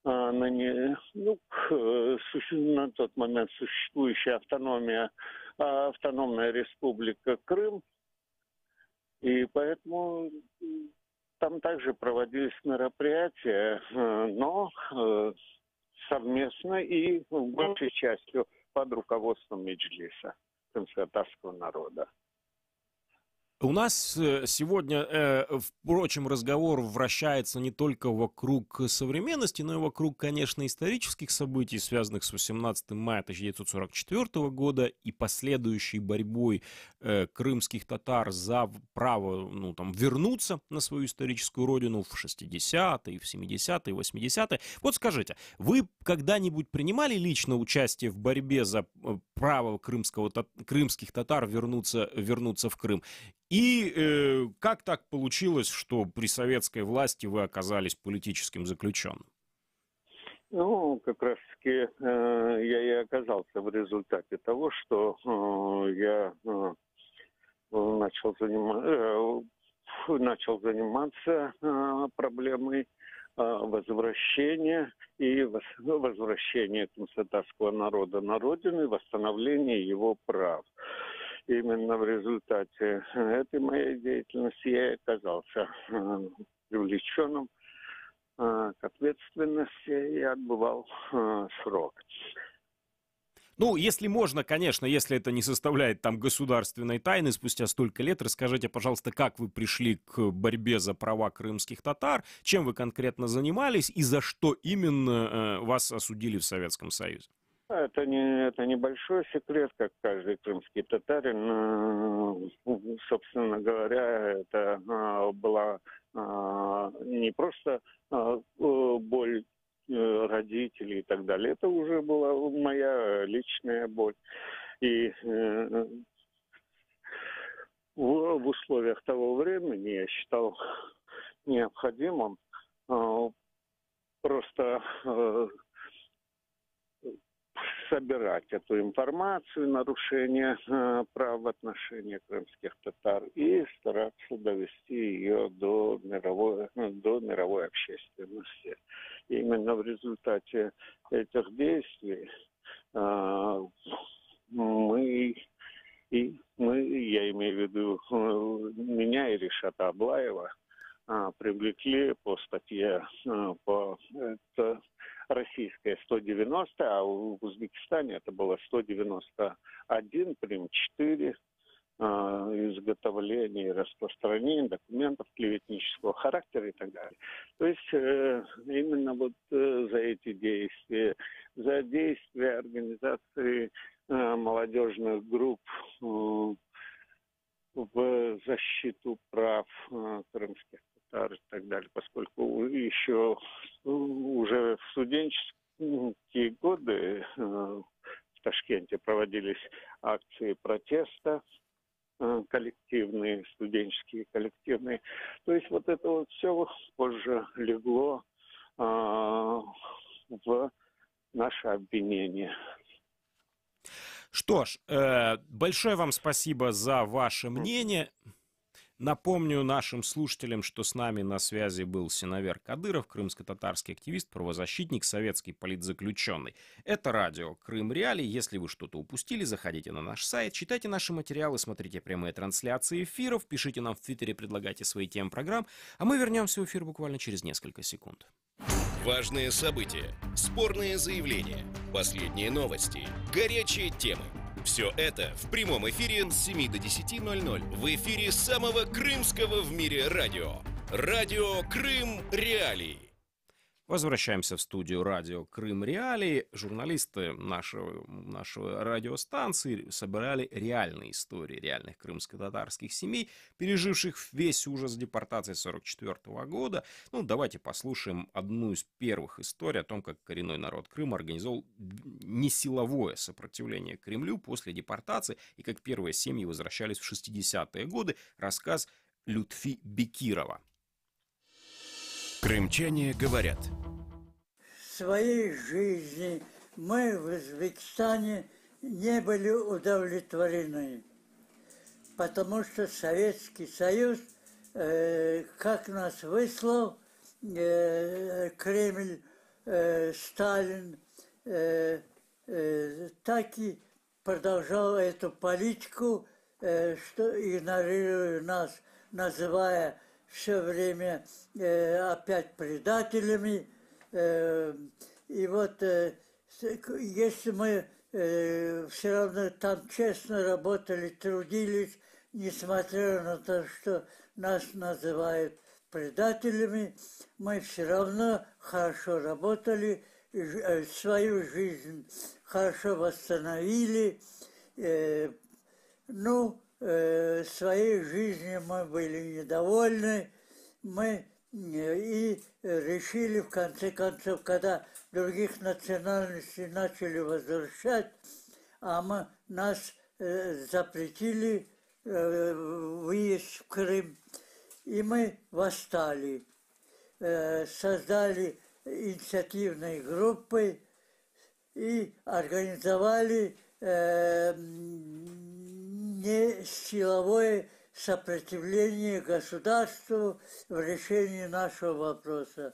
на тот момент существующая автономная республика Крым, и поэтому там также проводились мероприятия, но совместно и большей частью под руководством Меджлиса крымско-татарского народа. У нас сегодня, впрочем, разговор вращается не только вокруг современности, но и вокруг, конечно, исторических событий, связанных с 18 мая 1944 года и последующей борьбой крымских татар за право вернуться на свою историческую родину в 60-е, в 70-е, 80-е. Вот скажите, вы когда-нибудь принимали лично участие в борьбе за право крымских татар вернуться в Крым? И как так получилось, что при советской власти вы оказались политическим заключенным? Ну, как раз-таки я и оказался в результате того, что я начал заниматься проблемой возвращения крымско-татарского народа на родину и восстановления его прав. Именно в результате этой моей деятельности я и оказался привлеченным к ответственности и отбывал срок. Ну, если можно, конечно, если это не составляет там государственной тайны, спустя столько лет, расскажите, пожалуйста, как вы пришли к борьбе за права крымских татар, чем вы конкретно занимались и за что именно вас осудили в Советском Союзе? Это небольшой секрет, как каждый крымский татарин. Собственно говоря, это была не просто боль родителей и так далее. Это уже была моя личная боль. И в условиях того времени я считал необходимым просто собирать эту информацию, нарушение прав в отношении крымских татар и стараться довести ее до мировой общественности. И именно в результате этих действий я имею в виду меня и Ришата Аблаева, привлекли по статье по российская 190, а в Узбекистане это было 191, прим. 4, изготовление и распространение документов клеветнического характера и так далее. То есть именно вот за эти действия, за действия организации молодежных групп в защиту прав крымских татар и так далее, поскольку еще уже в студенческие годы в Ташкенте проводились акции протеста, коллективные, студенческие коллективные. То есть вот это вот все позже легло в наше обвинение. Что ж, большое вам спасибо за ваше мнение. Напомню нашим слушателям, что с нами на связи был Синавер Кадыров, крымско-татарский активист, правозащитник, советский политзаключенный. Это радио Крым Реалии. Если вы что-то упустили, заходите на наш сайт, читайте наши материалы, смотрите прямые трансляции эфиров, пишите нам в Твиттере, предлагайте свои темы программ, а мы вернемся в эфир буквально через несколько секунд. Важные события, спорные заявления, последние новости, горячие темы. Все это в прямом эфире с 7 до 10:00 в эфире самого крымского в мире радио. Радио Крым Реалии. Возвращаемся в студию радио Крым Реалии. Журналисты нашего радиостанции собирали реальные истории реальных крымско-татарских семей, переживших весь ужас депортации 1944 года. Ну, давайте послушаем одну из первых историй о том, как коренной народ Крыма организовал несиловое сопротивление Кремлю после депортации и как первые семьи возвращались в 60-е годы. Рассказ Лютфи Бекирова. Крымчане говорят. своей жизни мы в Узбекистане не были удовлетворены, потому что Советский Союз, как нас выслал Кремль, Сталин, так и продолжал эту политику, что игнорируя нас, называя все время опять предателями. И вот если мы все равно там честно работали, трудились, несмотря на то, что нас называют предателями, мы все равно хорошо работали, свою жизнь хорошо восстановили. Своей жизнью мы были недовольны, мы и решили, в конце концов, когда других национальностей начали возвращать, нас запретили выезд в Крым, и мы восстали, создали инициативные группы и организовали не силовое сопротивление государству в решении нашего вопроса.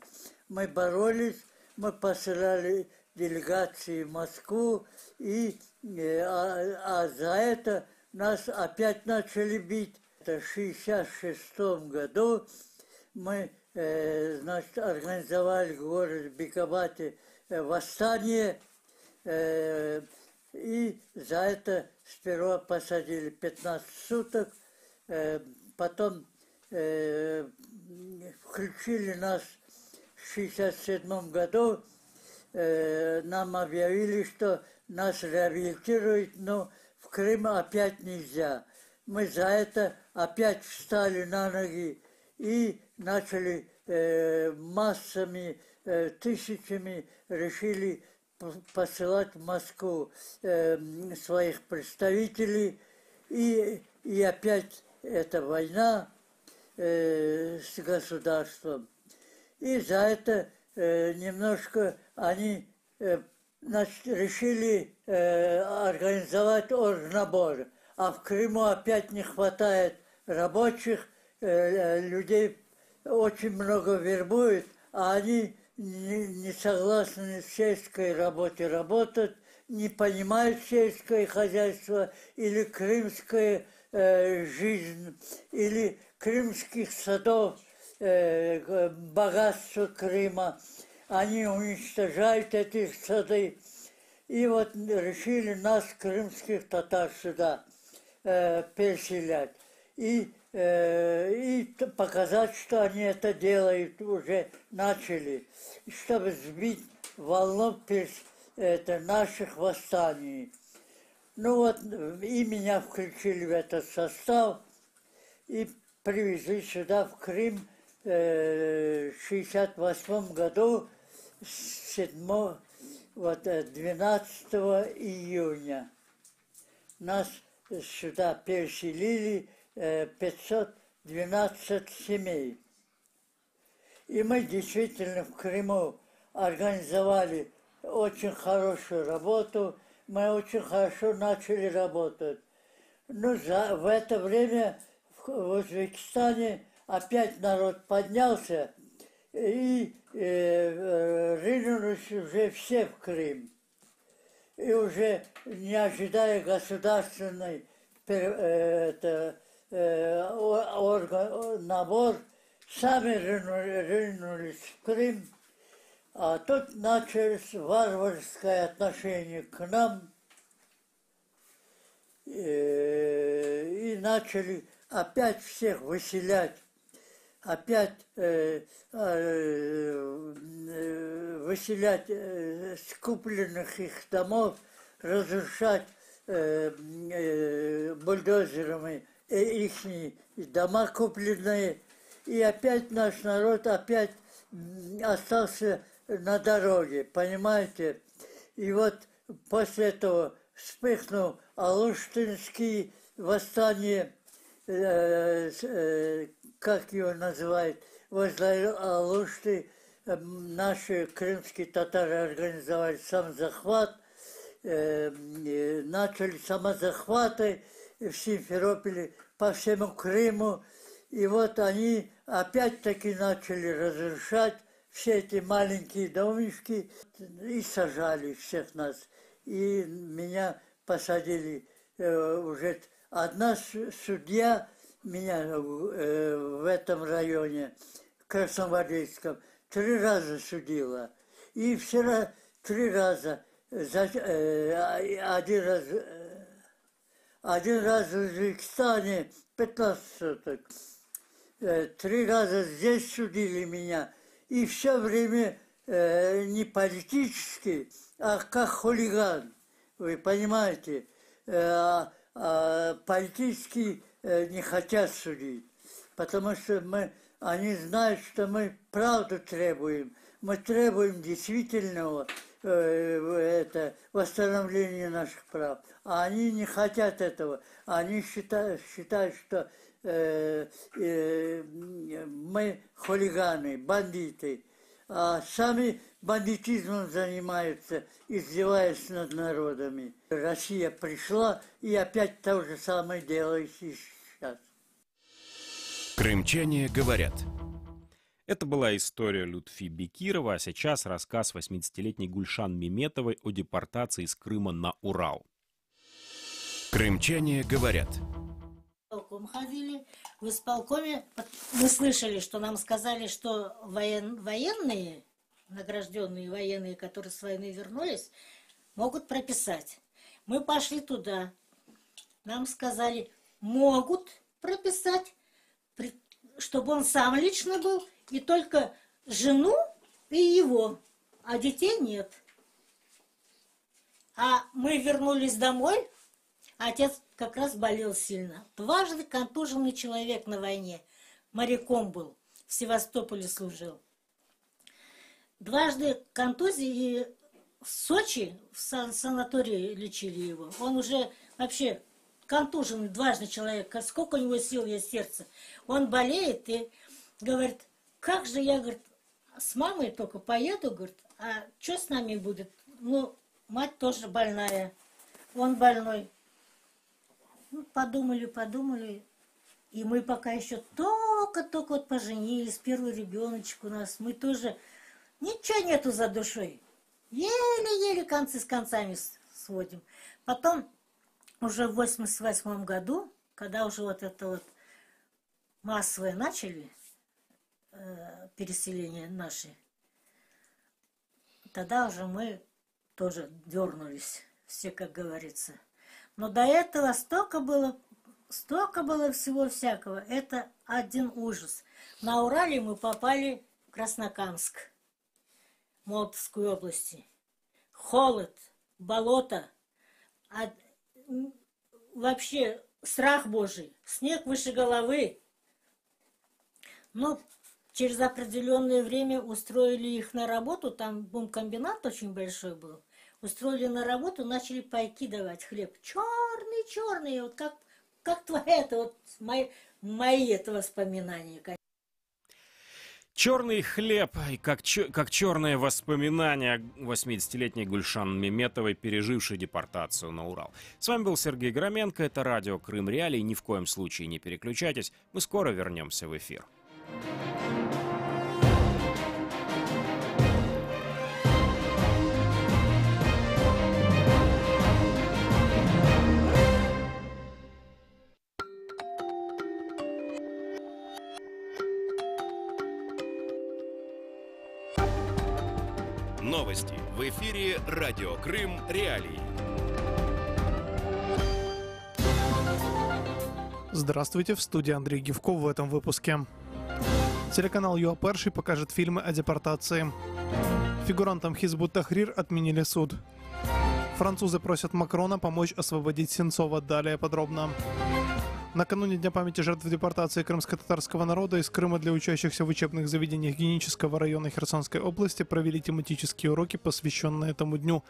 Мы боролись, мы посылали делегации в Москву, а за это нас опять начали бить. В 1966 году мы организовали в городе Бекабате восстание, и за это сперва посадили 15 суток, потом включили нас в 1967 году, нам объявили, что нас реабилитируют, но в Крым опять нельзя. Мы за это опять встали на ноги и начали массами, тысячами решили посылать в Москву своих представителей. И опять эта война с государством. И за это немножко они решили организовать оргнабор. А в Крыму опять не хватает рабочих, людей очень много вербуют, а они не согласны с сельской работе работать, не понимают сельское хозяйство или крымская жизнь, или крымских садов, богатство Крыма. Они уничтожают эти сады. И вот решили нас, крымских татар, сюда переселять. И показать, что они это делают, уже начали, чтобы сбить волну наших восстаний. Ну вот, и меня включили в этот состав, и привезли сюда, в Крым, в 1968 году, 12 июня. Нас сюда переселили 512 семей. И мы действительно в Крыму организовали очень хорошую работу, мы очень хорошо начали работать. Но в это время в Узбекистане опять народ поднялся, и ринулись уже все в Крым. И уже не ожидая государственный набор, сами ринулись в Крым. А тут началось варварское отношение к нам, и начали опять всех выселять, опять выселять с купленных их домов, разрушать бульдозерами их дома купленные. И опять наш народ опять остался на дороге, понимаете? И вот после этого вспыхнул Алуштинские восстания, как его называют, возле Алушты, наши крымские татары организовали самозахват, начали самозахваты в Симферополе, по всему Крыму. И вот они опять-таки начали разрушать все эти маленькие домишки и сажали всех нас. И меня посадили уже одна судья меня в этом районе, в Красногвардейском, 3 раза судила. И вчера 3 раза, один раз в Узбекистане 15 суток, 3 раза здесь судили меня. И все время не политически, а как хулиган. Вы понимаете, политически не хотят судить. Потому что они знают, что мы правду требуем. Мы требуем действительного восстановления наших прав. А они не хотят этого. Они считают, что мы хулиганы, бандиты. А сами бандитизмом занимаются, издеваясь над народами. Россия пришла и опять то же самое делает сейчас. Крымчане говорят. Это была история Лютфи Бекирова, а сейчас рассказ 80-летней Гульшан Меметовой о депортации из Крыма на Урал. Крымчане говорят. Ходили в исполкоме, мы слышали, что нам сказали, что военные, награжденные военные, которые с войны вернулись, могут прописать. Мы пошли туда, нам сказали, могут прописать, чтобы он сам лично был, и только жену и его, а детей нет. А мы вернулись домой, отец как раз болел сильно. 2 контуженный человек на войне, моряком был, в Севастополе служил. 2 контузии, и в Сочи, в санатории лечили его. Он уже вообще контуженный, 2 человек, сколько у него сил есть сердце. Он болеет и говорит, как же я, говорит, с мамой только поеду, говорит, а что с нами будет? Ну, мать тоже больная, он больной. Ну, подумали, и мы пока еще только вот поженились, первый ребеночек у нас, мы тоже, ничего нету за душой, еле-еле концы с концами сводим. Потом, уже в 88 году, когда уже вот это вот массовое начали, переселение наши, тогда уже мы тоже дернулись, все, как говорится. Но до этого столько было всего всякого. Это один ужас. На Урале мы попали в Краснокамск, Молдовской области. Холод, болото, вообще страх Божий, снег выше головы. Но через определенное время устроили их на работу, там бомбкомбинат очень большой был. Устроили на работу, начали пайки давать, хлеб. Черный, вот как твои, это вот мои это воспоминания. Черный хлеб, и как черные воспоминания 80-летней Гульшан Меметовой, пережившей депортацию на Урал. С вами был Сергей Громенко, это радио Крым Реалии. Ни в коем случае не переключайтесь, мы скоро вернемся в эфир. Новости в эфире радио Крым Реалии. Здравствуйте, в студии Андрей Гивков в этом выпуске. Телеканал ЮА Перший покажет фильмы о депортации. Фигурантам Хизбут Тахрир отменили суд. Французы просят Макрона помочь освободить Сенцова. Далее подробно. Накануне Дня памяти жертв депортации крымско-татарского народа из Крыма для учащихся в учебных заведениях Генического района Херсонской области провели тематические уроки, посвященные этому дню.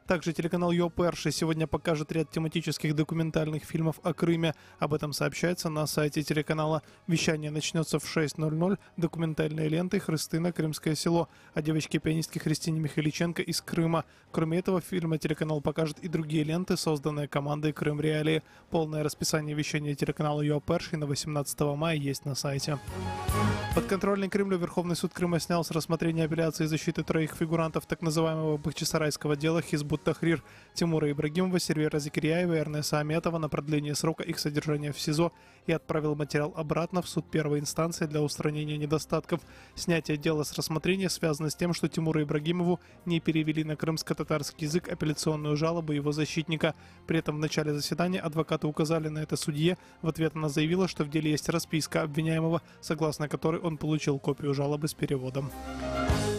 Также телеканал ЮАП сегодня покажет ряд тематических документальных фильмов о Крыме. Об этом сообщается на сайте телеканала. Вещание начнется в 6:00. Документальные ленты «Христына. Крымское село» о девочке-пианистке Христине Михайличенко из Крыма. Кроме этого фильма телеканал покажет и другие ленты, созданные командой «Крым Реалии». Полное расписание вещания телеканала ЮАП на 18 мая есть на сайте. Подконтрольный Кремлю Верховный суд Крыма снял с рассмотрения апелляции защиты троих фигурантов так называемого бахчисарайского дела Хизбут Тахрир: Тимура Ибрагимова, Сервера Закирьяева и Эрнеса Аметова на продление срока их содержания в СИЗО, и отправил материал обратно в суд первой инстанции для устранения недостатков. Снятие дела с рассмотрения связано с тем, что Тимуру Ибрагимову не перевели на крымско-татарский язык апелляционную жалобу его защитника. При этом в начале заседания адвокаты указали на это судье. В ответ она заявила, что в деле есть расписка обвиняемого, согласно которой он получил копию жалобы с переводом.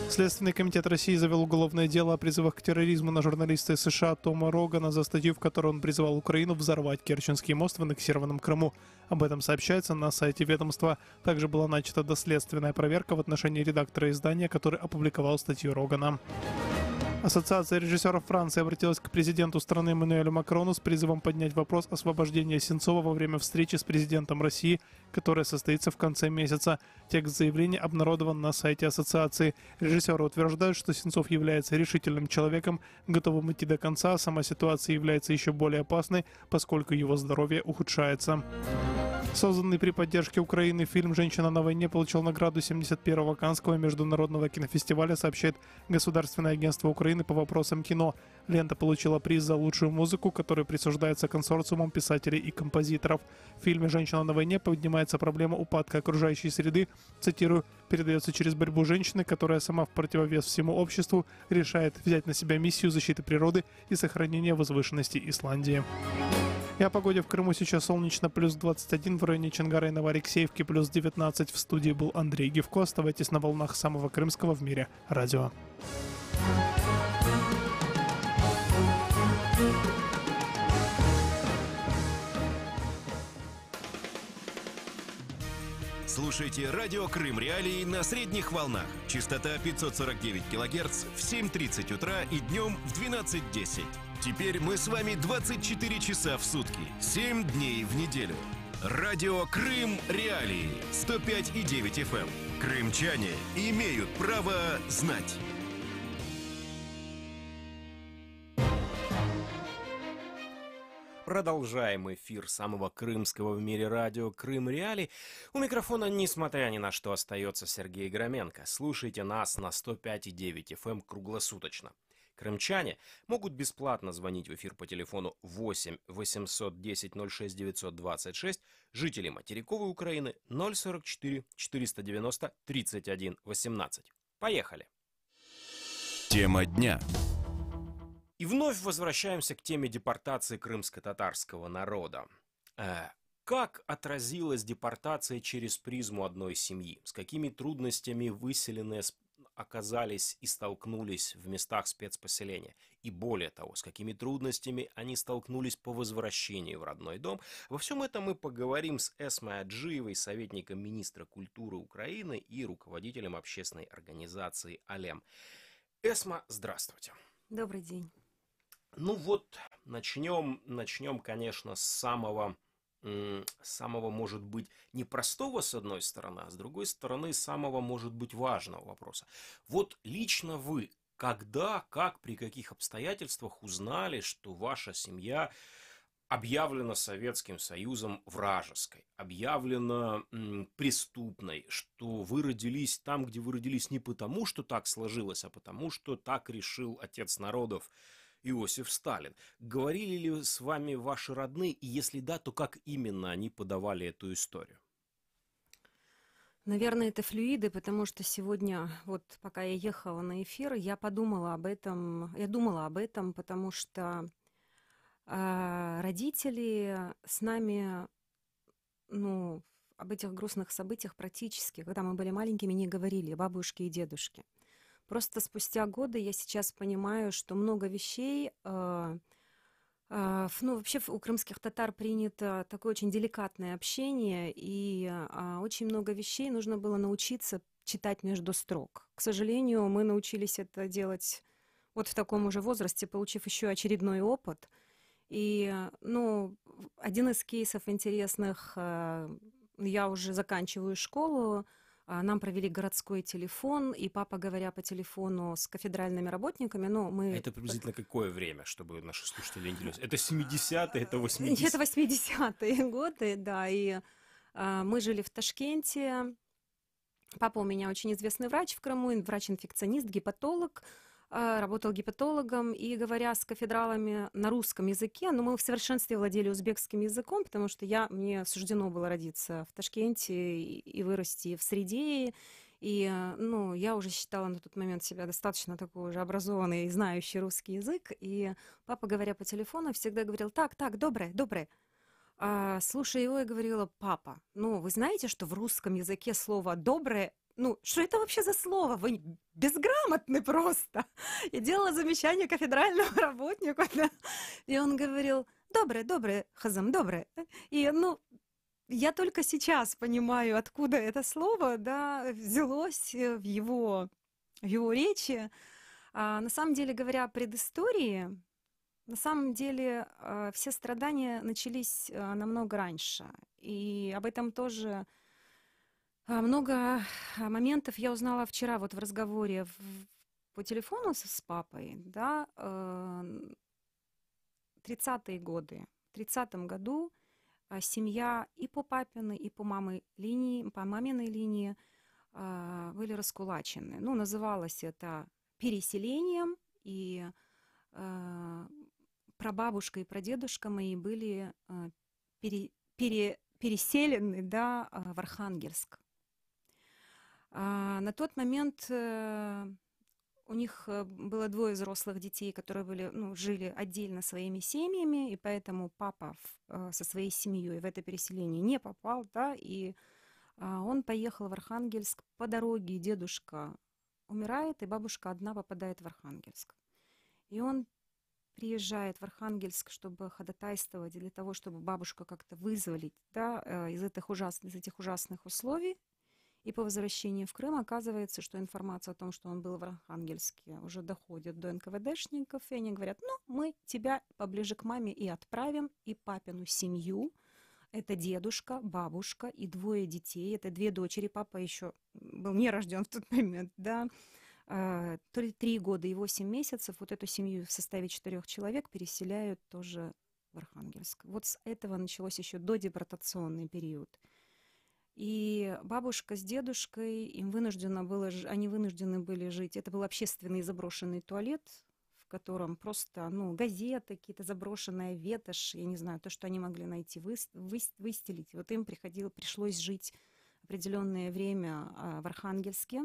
Следственный комитет России завел уголовное дело о призывах к терроризму на журналиста из США Тома Рогана за статью, в которой он призывал Украину взорвать Керченский мост в аннексированном Крыму. Об этом сообщается на сайте ведомства. Также была начата доследственная проверка в отношении редактора издания, который опубликовал статью Рогана. Ассоциация режиссеров Франции обратилась к президенту страны Эммануэлю Макрону с призывом поднять вопрос освобождения Сенцова во время встречи с президентом России, которая состоится в конце месяца. Текст заявления обнародован на сайте ассоциации. Режиссеры утверждают, что Сенцов является решительным человеком, готовым идти до конца, а сама ситуация является еще более опасной, поскольку его здоровье ухудшается. Созданный при поддержке Украины фильм «Женщина на войне» получил награду 71-го Каннского международного кинофестиваля, сообщает Государственное агентство Украины по вопросам кино. Лента получила приз за лучшую музыку, который присуждается консорциумом писателей и композиторов. В фильме «Женщина на войне» поднимается проблема упадка окружающей среды. Цитирую: «Передается через борьбу женщины, которая сама в противовес всему обществу решает взять на себя миссию защиты природы и сохранения возвышенности Исландии». И о погоде в Крыму: сейчас солнечно, плюс 21, в районе Чонгара и Новоалексеевки плюс 19. В студии был Андрей Гивко. Оставайтесь на волнах самого крымского в мире радио. Слушайте радио Крым Реалии на средних волнах. Частота 549 кГц в 7:30 утра и днем в 12:10. Теперь мы с вами 24 часа в сутки, 7 дней в неделю. Радио Крым Реалии 105,9 FM. Крымчане имеют право знать. Продолжаем эфир самого крымского в мире радио Крым Реалии. У микрофона, несмотря ни на что, остается Сергей Громенко. Слушайте нас на 105,9 FM круглосуточно. Крымчане могут бесплатно звонить в эфир по телефону 8 810 06 926, жители материковой Украины 044 490 31 18. Поехали! Тема дня. И вновь возвращаемся к теме депортации крымско-татарского народа. Как отразилась депортация через призму одной семьи? С какими трудностями выселенные оказались и столкнулись в местах спецпоселения? И более того, с какими трудностями они столкнулись по возвращении в родной дом? Во всем этом мы поговорим с Эсмой Аджиевой, советником министра культуры Украины и руководителем общественной организации «Алем». Эсма, здравствуйте. Добрый день. Ну вот, начнем, конечно, с самого, может быть, непростого, с одной стороны, а с другой стороны, самого, может быть, важного вопроса. Вот лично вы, когда, как, при каких обстоятельствах узнали, что ваша семья объявлена Советским Союзом вражеской, объявлена преступной, что вы родились там, где вы родились не потому, что так сложилось, а потому, что так решил отец народов Иосиф Сталин? Говорили ли с вами ваши родные, и если да, то как именно они подавали эту историю? Наверное, это флюиды, потому что сегодня, вот пока я ехала на эфир, я думала об этом, потому что родители с нами, об этих грустных событиях практически, когда мы были маленькими, не говорили, бабушки и дедушки. Просто спустя годы я сейчас понимаю, что много вещей, вообще у крымских татар принято такое очень деликатное общение, и очень много вещей нужно было научиться читать между строк. К сожалению, мы научились это делать вот в таком уже возрасте, получив еще очередной опыт. И, ну, один из кейсов интересных, я уже заканчиваю школу, нам провели городской телефон, и папа, говоря по телефону с кафедральными работниками, ну, мы... Это приблизительно какое время, чтобы наши слушатели интересовались? Это 70-е, это 80-е? Это 80-е годы, да, и мы жили в Ташкенте. Папа у меня очень известный врач в Крыму, врач-инфекционист, гепатолог, работал гепатологом, и говоря с кафедралами на русском языке, ну, мы в совершенстве владели узбекским языком, потому что мне суждено было родиться в Ташкенте и вырасти в среде, и, ну, я уже считала на тот момент себя достаточно такой уже образованной и знающей русский язык, и папа, говоря по телефону, всегда говорил: так, доброе. Слушая его, я говорила: папа, ну, вы знаете, что в русском языке слово «доброе», ну, что это вообще за слово? Вы безграмотны просто. Я делала замечание кафедральному работнику, да? И он говорил: доброе, Хазам, доброе. И, ну, я только сейчас понимаю, откуда это слово, да, взялось в его речи. На самом деле, говоря о предыстории, на самом деле все страдания начались намного раньше. И об этом тоже много моментов я узнала вчера вот в разговоре по телефону с папой, да, 30-е годы. В 30-м году семья и по папиной, и по маминой линии были раскулачены. Ну, называлось это переселением, и прабабушка и прадедушка мои были переселены, да, в Архангельск. На тот момент у них было 2 взрослых детей, которые были, ну, жили отдельно своими семьями, и поэтому папа со своей семьей в это переселение не попал, да, и он поехал в Архангельск. По дороге дедушка умирает, и бабушка одна попадает в Архангельск. И он приезжает в Архангельск, чтобы ходатайствовать для того, чтобы бабушку как-то вызволить, да, из этих ужасных условий. И по возвращении в Крым оказывается, что информация о том, что он был в Архангельске, уже доходит до НКВДшников, и они говорят: ну, мы тебя поближе к маме и отправим, и папину семью. Это дедушка, бабушка и 2 детей. Это 2 дочери. Папа еще был не рожден в тот момент, да. 3 года и 8 месяцев вот эту семью в составе 4 человек переселяют тоже в Архангельск. Вот с этого началось еще додепортационный период. И бабушка с дедушкой, они вынуждены были жить. Это был общественный заброшенный туалет, в котором просто, ну, газеты, какие-то заброшенная ветошь, я не знаю, то, что они могли найти, выстелить. Вот им пришлось жить определенное время в Архангельске.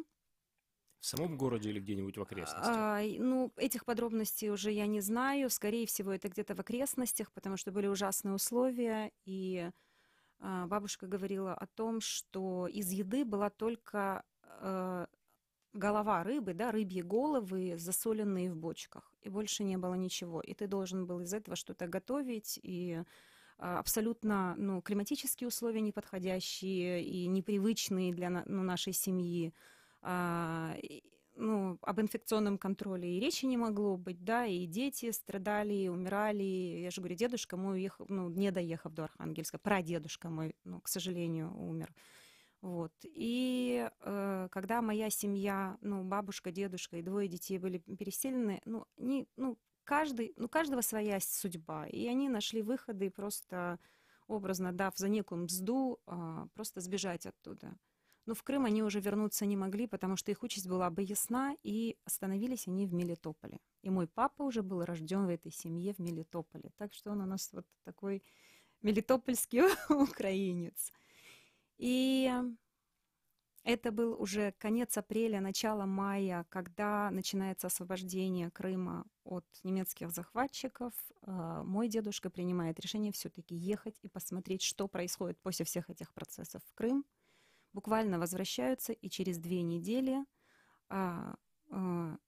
В самом городе или где-нибудь в окрестностях? Ну, этих подробностей уже я не знаю. Скорее всего, это где-то в окрестностях, потому что были ужасные условия. И бабушка говорила о том, что из еды была только голова рыбы, да, рыбьи головы, засоленные в бочках. И больше не было ничего. И ты должен был из этого что-то готовить. И абсолютно, ну, климатические условия неподходящие и непривычные для нашей семьи. Ну, об инфекционном контроле и речи не могло быть, да, и дети страдали, умирали. Я же говорю, дедушка мой уехал, ну, не доехав до Архангельска, прадедушка мой, ну, к сожалению, умер. Вот. И когда моя семья, ну, бабушка, дедушка и 2 детей были переселены, у каждого своя судьба. И они нашли выходы, просто образно дав за некую мзду, просто сбежать оттуда. Но в Крым они уже вернуться не могли, потому что их участь была бы ясна, и остановились они в Мелитополе. И мой папа уже был рожден в этой семье в Мелитополе. Так что он у нас вот такой мелитопольский украинец. И это был уже конец апреля, начало мая, когда начинается освобождение Крыма от немецких захватчиков. Мой дедушка принимает решение все-таки ехать и посмотреть, что происходит после всех этих процессов в Крым. Буквально возвращаются, и через 2 недели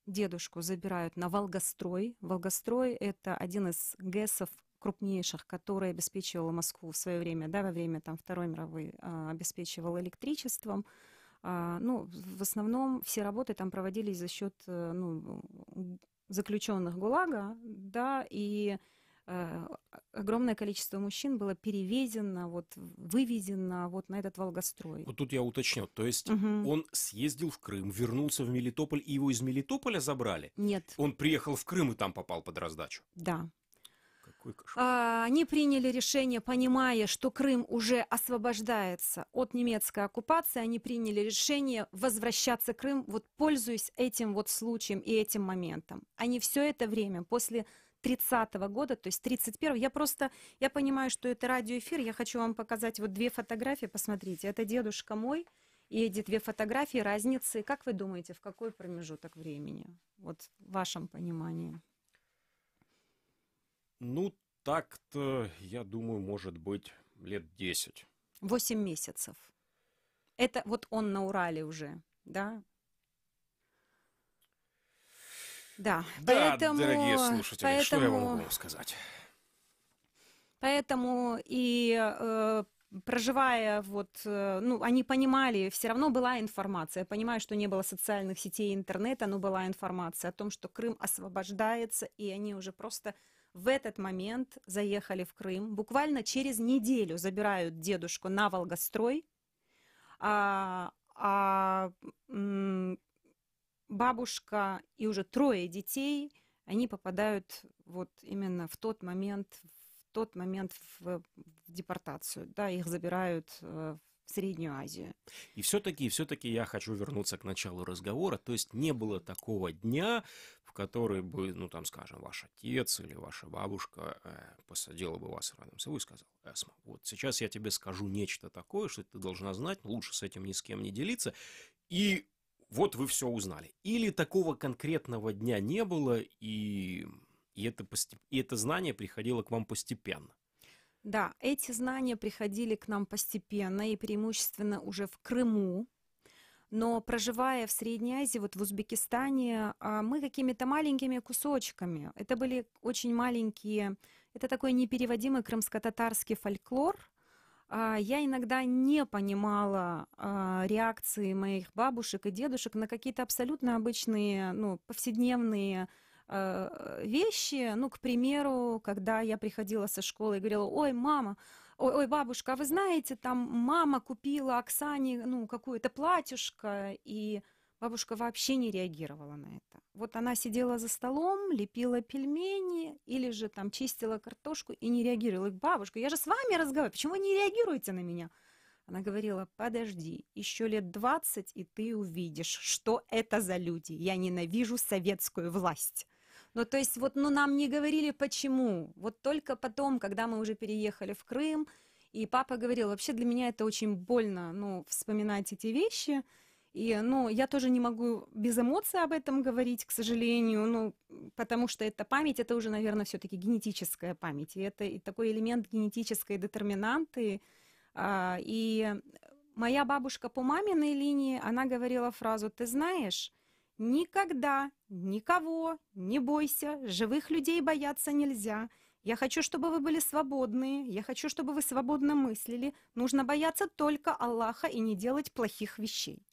дедушку забирают на Волгострой. Волгострой – это один из ГЭСов крупнейших, который обеспечивал Москву в свое время, да, во время там, Второй мировой, обеспечивал электричеством. Ну, в основном все работы там проводились за счет заключенных ГУЛАГа, да, и огромное количество мужчин было перевезено, вот, вывезено вот на этот Волгострой. Вот тут я уточню, то есть он съездил в Крым, вернулся в Мелитополь, и его из Мелитополя забрали? Нет. Он приехал в Крым и там попал под раздачу? Да. Какой кошмар. Они приняли решение, понимая, что Крым уже освобождается от немецкой оккупации, они приняли решение возвращаться в Крым, вот пользуясь этим вот случаем и этим моментом. Они все это время, после 30-го года, то есть 31-го, я понимаю, что это радиоэфир, я хочу вам показать вот две фотографии, посмотрите, это дедушка мой, и эти две фотографии, разницы, как вы думаете, в какой промежуток времени, вот в вашем понимании? Ну, так-то, я думаю, может быть, лет 10. 8 месяцев. Это вот он на Урале уже, да? Да, поэтому, дорогие слушатели, что я вам могу сказать? Поэтому и проживая, вот, ну, они понимали, все равно была информация. Я понимаю, что не было социальных сетей, интернета, но была информация о том, что Крым освобождается, и они уже просто в этот момент заехали в Крым. Буквально через неделю забирают дедушку на Волгострой, бабушка и уже 3 детей, они попадают вот именно в тот момент в депортацию, да, их забирают в Среднюю Азию. И все-таки я хочу вернуться к началу разговора, то есть не было такого дня, в который бы, ну там, скажем, ваш отец или ваша бабушка посадила бы вас рядом с собой и сказала: Эсма, вот сейчас я тебе скажу нечто такое, что ты должна знать, лучше с этим ни с кем не делиться, и вот вы все узнали. Или такого конкретного дня не было, и это знание приходило к вам постепенно? Да, эти знания приходили к нам постепенно и преимущественно уже в Крыму. Но проживая в Средней Азии, вот в Узбекистане, мы какими-то маленькими кусочками. Это были очень маленькие, это такой непереводимый крымско-татарский фольклор. Я иногда не понимала реакции моих бабушек и дедушек на какие-то абсолютно обычные, ну, повседневные вещи. Ну, к примеру, когда я приходила со школы и говорила: ой, мама, ой, бабушка, а вы знаете, там мама купила Оксане, ну, какое-то платьюшко, и бабушка вообще не реагировала на это. Вот она сидела за столом, лепила пельмени или же там чистила картошку и не реагировала. Бабушка, я же с вами разговариваю, почему вы не реагируете на меня? Она говорила: подожди, еще лет 20, и ты увидишь, что это за люди. Я ненавижу советскую власть. Ну, то есть, вот, ну, нам не говорили почему. Вот только потом, когда мы уже переехали в Крым, и папа говорил: вообще для меня это очень больно, ну, вспоминать эти вещи. И, ну, я тоже не могу без эмоций об этом говорить, к сожалению, ну, потому что эта память, это уже, наверное, все-таки генетическая память. И это и такой элемент генетической детерминанты. И моя бабушка по маминой линии, она говорила фразу: ты знаешь, никогда никого не бойся, живых людей бояться нельзя. Я хочу, чтобы вы были свободные, я хочу, чтобы вы свободно мыслили. Нужно бояться только Аллаха и не делать плохих вещей.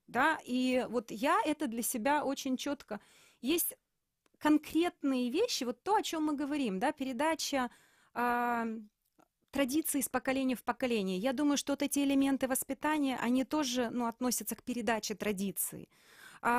Да, и вот я это для себя очень четко. Есть конкретные вещи, вот то, о чем мы говорим, да, передача традиции из поколения в поколение. Я думаю, что вот эти элементы воспитания, они тоже, ну, относятся к передаче традиций.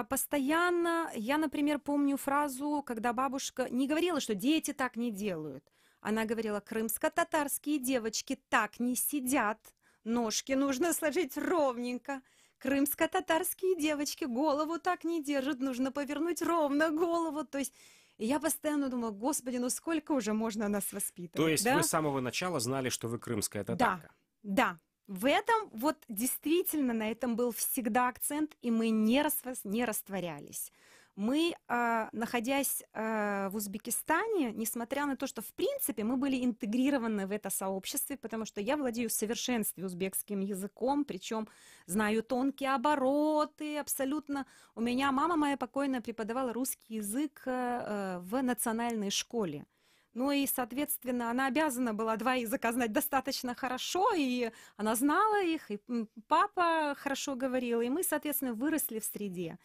Постоянно, я, например, помню фразу, когда бабушка не говорила, что дети так не делают. Она говорила: крымско-татарские девочки так не сидят, ножки нужно сложить ровненько. Крымско-татарские девочки голову так не держат, нужно повернуть ровно голову. То есть я постоянно думала: Господи, ну сколько уже можно нас воспитывать? То есть да? вы с самого начала знали, что вы крымская татарка? Да. В этом вот действительно на этом был всегда акцент, и мы не растворялись. Мы, находясь в Узбекистане, несмотря на то, что в принципе мы были интегрированы в это сообщество, потому что я владею в совершенстве узбекским языком, причем знаю тонкие обороты, абсолютно. У меня мама моя покойная преподавала русский язык в национальной школе. Ну и, соответственно, она обязана была 2 языка знать достаточно хорошо, и она знала их, и папа хорошо говорил, и мы, соответственно, выросли в среде.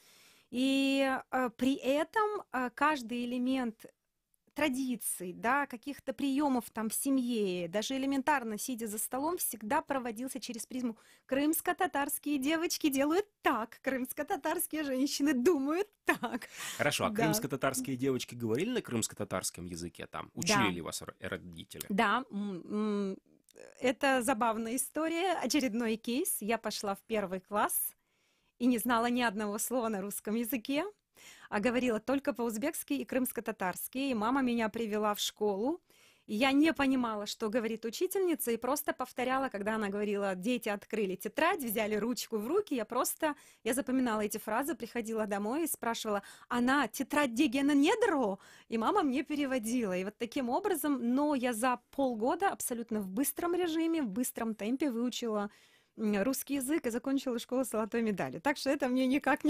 И при этом каждый элемент традиций, да, каких-то приемов там в семье, даже элементарно сидя за столом, всегда проводился через призму: крымско-татарские девочки делают так, крымско-татарские женщины думают так. Хорошо, а Да. крымско-татарские девочки говорили на крымско-татарском языке там? Учили ли вас родители? Да, это забавная история, очередной кейс. Я пошла в 1 класс и не знала ни одного слова на русском языке, а говорила только по-узбекски и крымско-татарски. И мама меня привела в школу, и я не понимала, что говорит учительница, и просто повторяла, когда она говорила: дети открыли тетрадь, взяли ручку в руки, я запоминала эти фразы, приходила домой и спрашивала: она тетрадь дегена недро? И мама мне переводила. И вот таким образом, но я за полгода абсолютно в быстром режиме, в быстром темпе выучила русский язык и закончила школу с золотой медалью. Так что это мне никак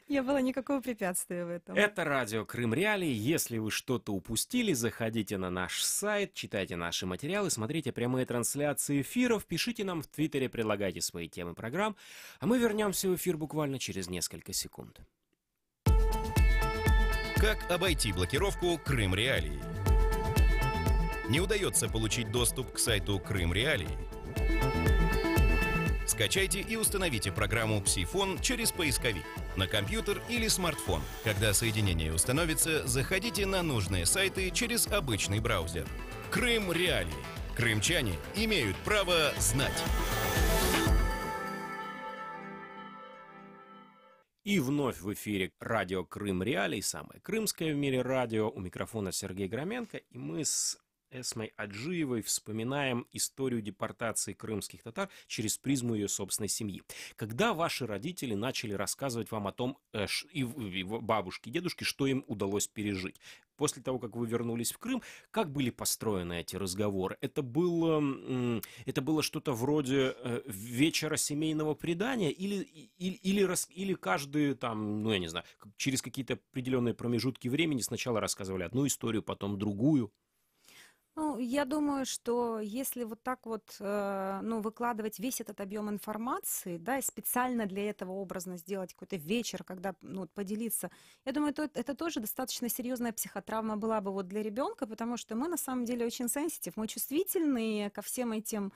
не было никакого препятствия в этом. Это радио Крым Реалии. Если вы что-то упустили, заходите на наш сайт, читайте наши материалы, смотрите прямые трансляции эфиров, пишите нам в Твиттере, предлагайте свои темы программ, а мы вернемся в эфир буквально через несколько секунд. Как обойти блокировку Крым Реалии? Не удается получить доступ к сайту Крым Реалии? Скачайте и установите программу «Псифон» через поисковик на компьютер или смартфон. Когда соединение установится, заходите на нужные сайты через обычный браузер. Крым Реалии. Крымчане имеют право знать. И вновь в эфире радио Крым Реалии, самое крымское в мире радио. У микрофона Сергей Громенко, и мы с Эсмой Аджиевой вспоминаем историю депортации крымских татар через призму ее собственной семьи. Когда ваши родители начали рассказывать вам о том, и бабушки, и дедушки, что им удалось пережить? После того, как вы вернулись в Крым, как были построены эти разговоры? Это было что-то вроде вечера семейного предания или каждый там, ну я не знаю, через какие-то определенные промежутки времени сначала рассказывали одну историю, потом другую? Ну, я думаю, что если вот так вот, выкладывать весь этот объем информации, да, и специально для этого образно сделать какой-то вечер, когда, поделиться, я думаю, это тоже достаточно серьезная психотравма была бы вот для ребенка, потому что мы на самом деле очень сенситив, мы чувствительные ко всем этим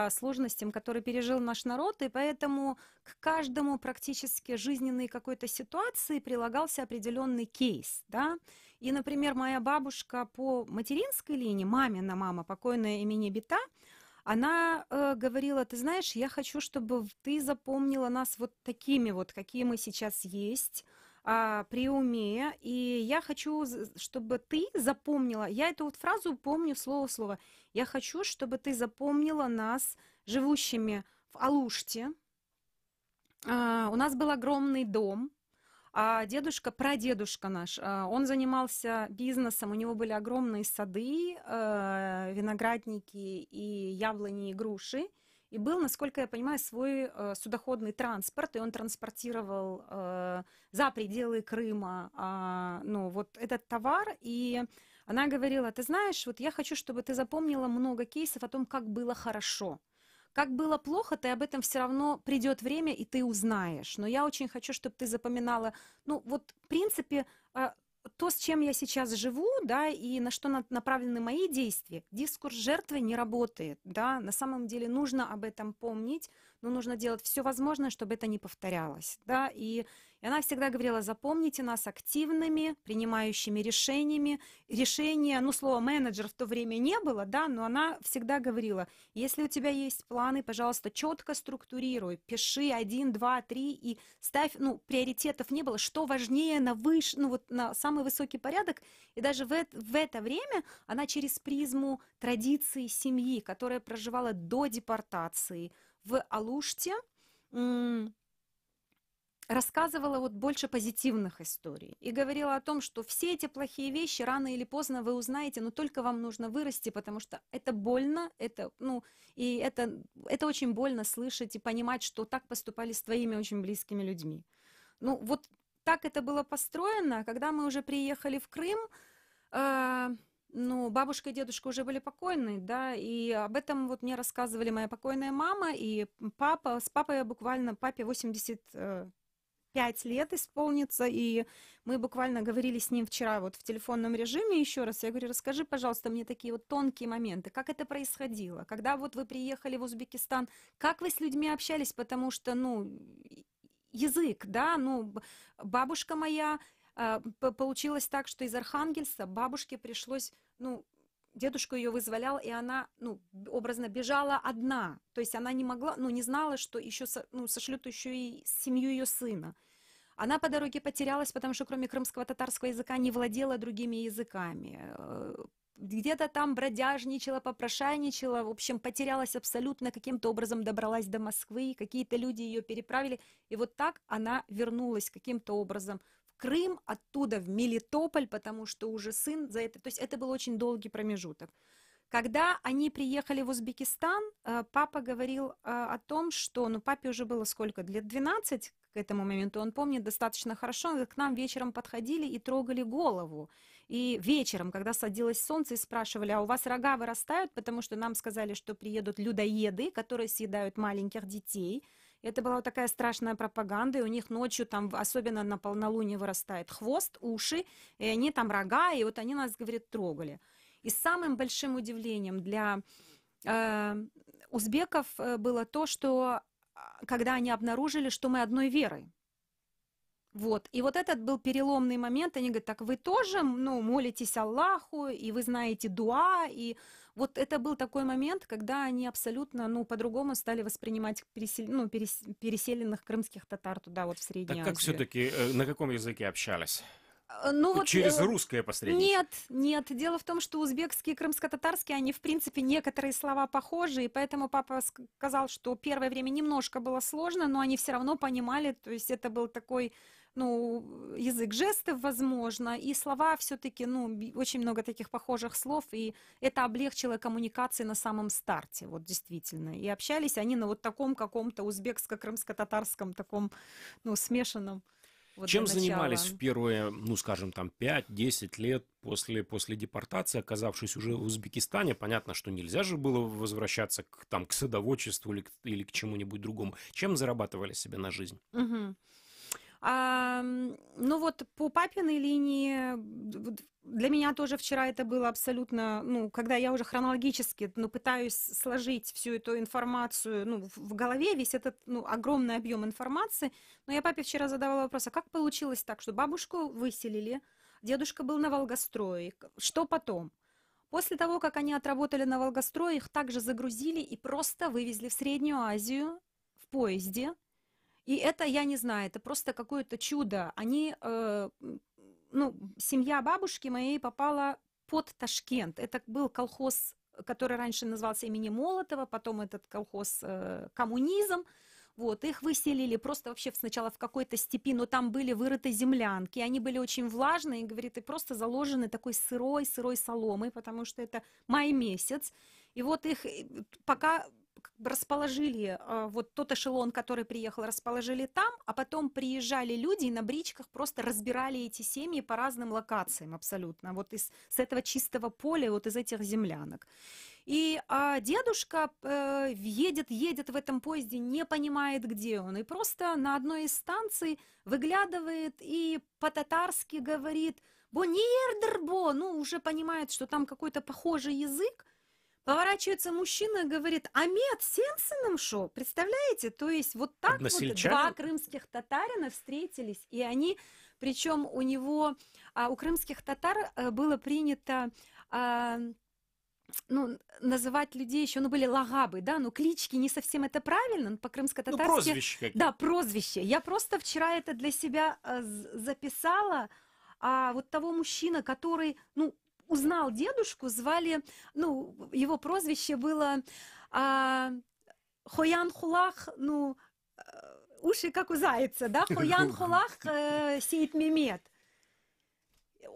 сложностям, которые пережил наш народ, и поэтому к каждому практически жизненной какой-то ситуации прилагался определенный кейс, да. И, например, моя бабушка по материнской линии, мамина мама, покойная Эмине Бита, она говорила: ты знаешь, я хочу, чтобы ты запомнила нас вот такими вот, какие мы сейчас есть, при уме, и я хочу, чтобы ты запомнила, я эту вот фразу помню слово в слово, я хочу, чтобы ты запомнила нас живущими в Алуште. У нас был огромный дом, а прадедушка наш, он занимался бизнесом, у него были огромные сады, виноградники и яблони, и груши. И был, насколько я понимаю, свой судоходный транспорт, и он транспортировал за пределы Крыма вот этот товар. И она говорила: ты знаешь, вот я хочу, чтобы ты запомнила много кейсов о том, как было хорошо. Как было плохо, ты об этом все равно придет время, и ты узнаешь. Но я очень хочу, чтобы ты запоминала, в принципе, то, с чем я сейчас живу, да, и на что направлены мои действия. Дискурс жертвы не работает, да, на самом деле нужно об этом помнить, но нужно делать все возможное, чтобы это не повторялось, да, и она всегда говорила: запомните нас активными, принимающими решения, слова менеджер в то время не было, да, но она всегда говорила: если у тебя есть планы, пожалуйста, четко структурируй, пиши 1, 2, 3 и ставь, приоритетов не было, что важнее на самый высокий порядок, и даже в это время она через призму традиции семьи, которая проживала до депортации в Алуште, рассказывала больше позитивных историй и говорила о том, что все эти плохие вещи рано или поздно вы узнаете, но только вам нужно вырасти, потому что это больно, это очень больно слышать и понимать, что так поступали с твоими очень близкими людьми. Вот так это было построено. Когда мы уже приехали в Крым, бабушка и дедушка уже были покойны, да, и об этом мне рассказывали моя покойная мама и папа. С папой я папе 85 5 лет исполнится, и мы буквально говорили с ним вчера вот в телефонном режиме еще раз. Я говорю, расскажи, пожалуйста, мне такие вот тонкие моменты, как это происходило, когда вот вы приехали в Узбекистан, как вы с людьми общались, потому что, ну, язык, да, ну, бабушка моя, получилось так, что из Архангельска бабушке пришлось, ну, дедушка ее вызволял, и она, ну, образно бежала одна. То есть она не могла, ну, не знала, что еще, ну, сошлют еще и семью ее сына. Она по дороге потерялась, потому что кроме крымского татарского языка не владела другими языками. Где-то там бродяжничала, попрошайничала, в общем, потерялась абсолютно, каким-то образом добралась до Москвы, какие-то люди ее переправили, и вот так она вернулась каким-то образом в Крым, оттуда в Мелитополь, потому что уже сын за это, то есть это был очень долгий промежуток. Когда они приехали в Узбекистан, папа говорил о том, что, ну, папе уже было сколько, лет 12 к этому моменту, он помнит достаточно хорошо, к нам вечером подходили и трогали голову. И вечером, когда садилось солнце, и спрашивали, а у вас рога вырастают, потому что нам сказали, что приедут людоеды, которые съедают маленьких детей. Это была вот такая страшная пропаганда, и у них ночью там, особенно на полнолуние, вырастает хвост, уши, и они там рога, и вот они нас, говорит, трогали. И самым большим удивлением для узбеков было то, что когда они обнаружили, что мы одной веры. Вот. И вот этот был переломный момент. Они говорят, так вы тоже, ну, молитесь Аллаху, и вы знаете дуа, и вот это был такой момент, когда они абсолютно, ну, по-другому стали воспринимать переселенных крымских татар туда, вот в Среднюю Азию. Так как все-таки, на каком языке общались? Ну, вот, через русское посредничество? Нет. Дело в том, что узбекский и крымско-татарский, они, в принципе, некоторые слова похожи, и поэтому папа сказал, что первое время немножко было сложно, но они все равно понимали, то есть это был такой, ну, язык жестов, возможно, и слова все-таки, ну, очень много таких похожих слов, и это облегчило коммуникации на самом старте, вот действительно. И общались они на вот таком каком-то узбекско-крымско-татарском таком, ну, смешанном. Вот чем занимались в первые, ну, скажем, там, 5-10 лет после депортации, оказавшись уже в Узбекистане? Понятно, что нельзя же было возвращаться к садоводчеству или к чему-нибудь другому. Чем зарабатывали себе на жизнь? Угу. Ну вот по папиной линии для меня тоже вчера это было абсолютно, ну, когда я уже хронологически, ну, пытаюсь сложить всю эту информацию, ну, в голове, весь этот, ну, огромный объем информации, но я папе вчера задавала вопрос, а как получилось так, что бабушку выселили, дедушка был на Волгострое, что потом? После того, как они отработали на Волгострое, их также загрузили и просто вывезли в Среднюю Азию в поезде. И это, я не знаю, это просто какое-то чудо. Они, ну, семья бабушки моей попала под Ташкент. Это был колхоз, который раньше назывался именем Молотова, потом этот колхоз «Коммунизм». Вот, их выселили просто вообще сначала в какой-то степи, но там были вырыты землянки, они были очень влажные, и, говорит, и просто заложены такой сырой соломой, потому что это май месяц. И вот их пока расположили, вот тот эшелон, который приехал, расположили там, а потом приезжали люди и на бричках просто разбирали эти семьи по разным локациям абсолютно, вот с этого чистого поля, вот из этих землянок. И дедушка едет в этом поезде, не понимает, где он, и просто на одной из станций выглядывает и по-татарски говорит «Боньердербо», ну, уже понимает, что там какой-то похожий язык. Поворачивается мужчина и говорит, Амет, сенсеном шо? Представляете? То есть вот так вот два крымских татарина встретились, и они, причем у него, у крымских татар было принято, ну, называть людей еще, ну, были лагабы, да, ну, клички не совсем это правильно, по-крымско-татарски. Ну, прозвище какие-то. Да, прозвище. Я просто вчера это для себя записала, вот того мужчину, который, ну, узнал дедушку, звали, ну, его прозвище было Хоян Хулах, ну, уши как у зайца, да, Хоян Хулах Сейт Мемет.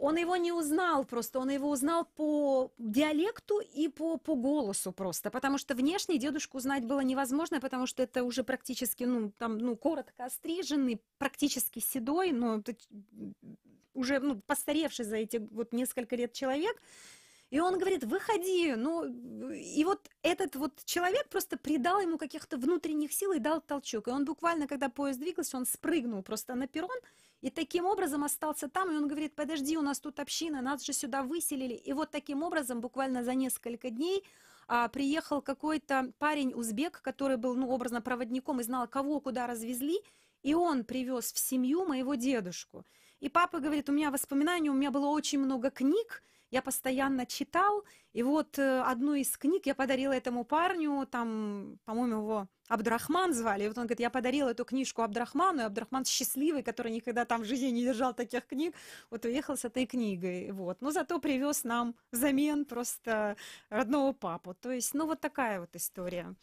Он его не узнал просто, он его узнал по диалекту и по голосу просто, потому что внешне дедушку узнать было невозможно, потому что это уже практически, ну, там, ну, коротко остриженный, практически седой, но уже, ну, постаревший за эти вот несколько лет человек. И он говорит, выходи. Ну, и вот этот вот человек просто придал ему каких-то внутренних сил и дал толчок. И он буквально, когда поезд двигался, он спрыгнул просто на перрон и таким образом остался там. И он говорит, подожди, у нас тут община, нас же сюда выселили. И вот таким образом буквально за несколько дней приехал какой-то парень-узбек, который был, ну, образно проводником и знал, кого куда развезли. И он привез в семью моего дедушку. И папа говорит, у меня воспоминания, у меня было очень много книг, я постоянно читал, и вот одну из книг я подарила этому парню, там, по-моему, его Абдрахман звали, и вот он говорит, я подарила эту книжку Абдрахману, и Абдрахман счастливый, который никогда там в жизни не держал таких книг, вот уехал с этой книгой, вот, но зато привез нам взамен просто родного папу, то есть, ну, вот такая вот история.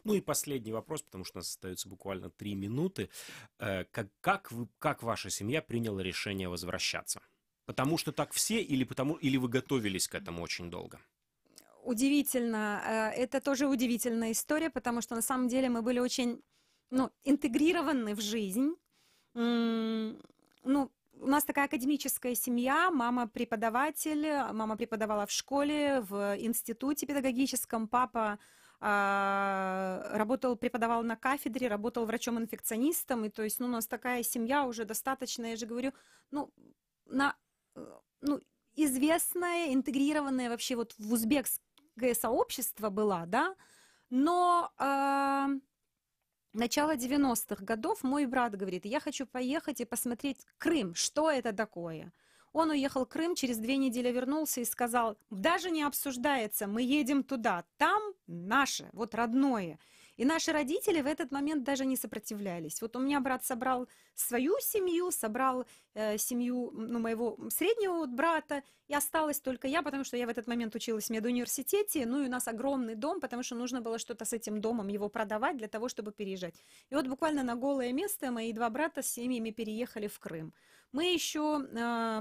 Ну и последний вопрос, потому что у нас остается буквально 3 минуты. Как ваша семья приняла решение возвращаться? Потому что так все или вы готовились к этому очень долго? Удивительно. Это тоже удивительная история, потому что на самом деле мы были очень, ну, интегрированы в жизнь. Ну, у нас такая академическая семья, мама преподаватель, мама преподавала в школе, в институте педагогическом, папа преподавал на кафедре, работал врачом-инфекционистом, и то есть, ну, у нас такая семья уже достаточно, я же говорю, известная, интегрированная вообще вот в узбекское сообщество была, да, но начало 90-х годов мой брат говорит, я хочу поехать и посмотреть Крым, что это такое. Он уехал в Крым, через 2 недели вернулся и сказал, даже не обсуждается, мы едем туда, там наше, вот родное. И наши родители в этот момент даже не сопротивлялись. Вот у меня брат собрал свою семью, собрал семью моего среднего брата, и осталась только я, потому что я в этот момент училась в медуниверситете, ну и у нас огромный дом, потому что нужно было что-то с этим домом, его продавать для того, чтобы переезжать. И вот буквально на голое место мои 2 брата с семьями переехали в Крым. Мы еще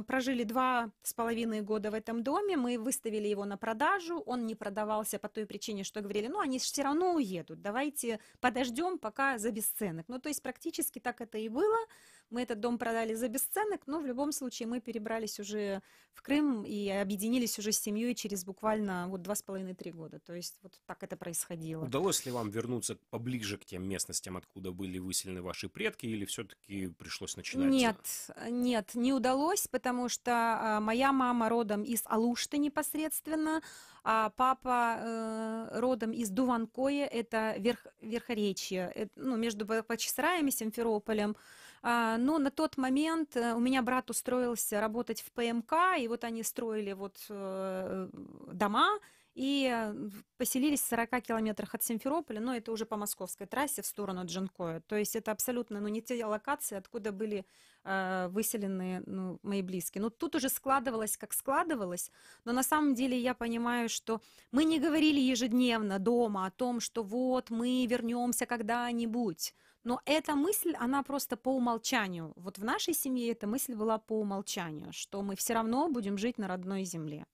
прожили 2,5 года в этом доме, мы выставили его на продажу, он не продавался по той причине, что говорили, ну они все равно уедут, давайте подождем пока за бесценок. Ну то есть практически так это и было, мы этот дом продали за бесценок, но в любом случае мы перебрались уже в Крым и объединились уже с семьей через буквально вот 2,5-3 года, то есть вот так это происходило. Удалось ли вам вернуться поближе к тем местностям, откуда были выселены ваши предки, или все-таки пришлось начинать? Нет, не удалось, потому что моя мама родом из Алушты непосредственно, а папа родом из Дуванкоя, это Верхоречье, ну, между Бахчисараем и Симферополем. Но на тот момент у меня брат устроился работать в ПМК, и вот они строили вот дома, и поселились в 40 километрах от Симферополя, но это уже по московской трассе в сторону Джанкоя. То есть это абсолютно не те локации, откуда были выселены мои близкие. Но тут уже складывалось, как складывалось, но на самом деле я понимаю, что мы не говорили ежедневно дома о том, что вот мы вернемся когда-нибудь. Но эта мысль, она просто по умолчанию. Вот в нашей семье эта мысль была по умолчанию, что мы все равно будем жить на родной земле.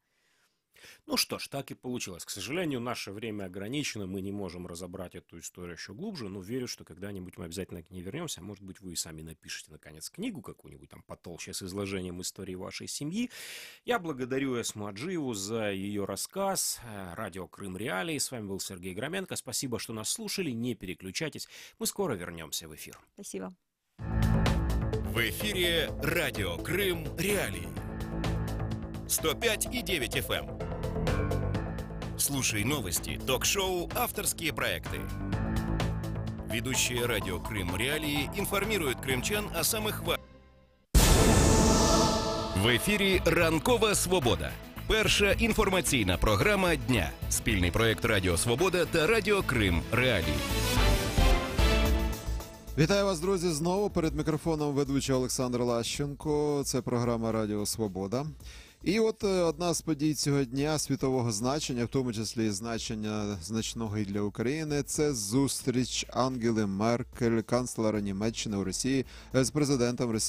Ну что ж, так и получилось. К сожалению, наше время ограничено, мы не можем разобрать эту историю еще глубже, но верю, что когда-нибудь мы обязательно к ней вернемся. Может быть, вы и сами напишите, наконец, книгу какую-нибудь там потолще с изложением истории вашей семьи. Я благодарю Эсму Аджиеву за ее рассказ. Радио Крым Реалии. С вами был Сергей Громенко. Спасибо, что нас слушали. Не переключайтесь. Мы скоро вернемся в эфир. Спасибо. В эфире Радио Крым Реалии. 105,9 FM. Слушай новости, ток-шоу, авторские проекты. Ведущие Радио Крым Реалии информируют крымчан о самых важных. В ефірі «Ранкова Свобода». Перша інформаційна програма дня. Спільний проєкт Радіо Свобода та Радіо Крим Реалії. Вітаю вас, друзі, знову. Перед мікрофоном ведучий Олександр Лащенко. Це програма Радіо Свобода. І от одна з подій цього дня світового значення, в тому числі і значення значного і для України, це зустріч Ангели Меркель, канцлера Німеччини у Росії, з президентом Росії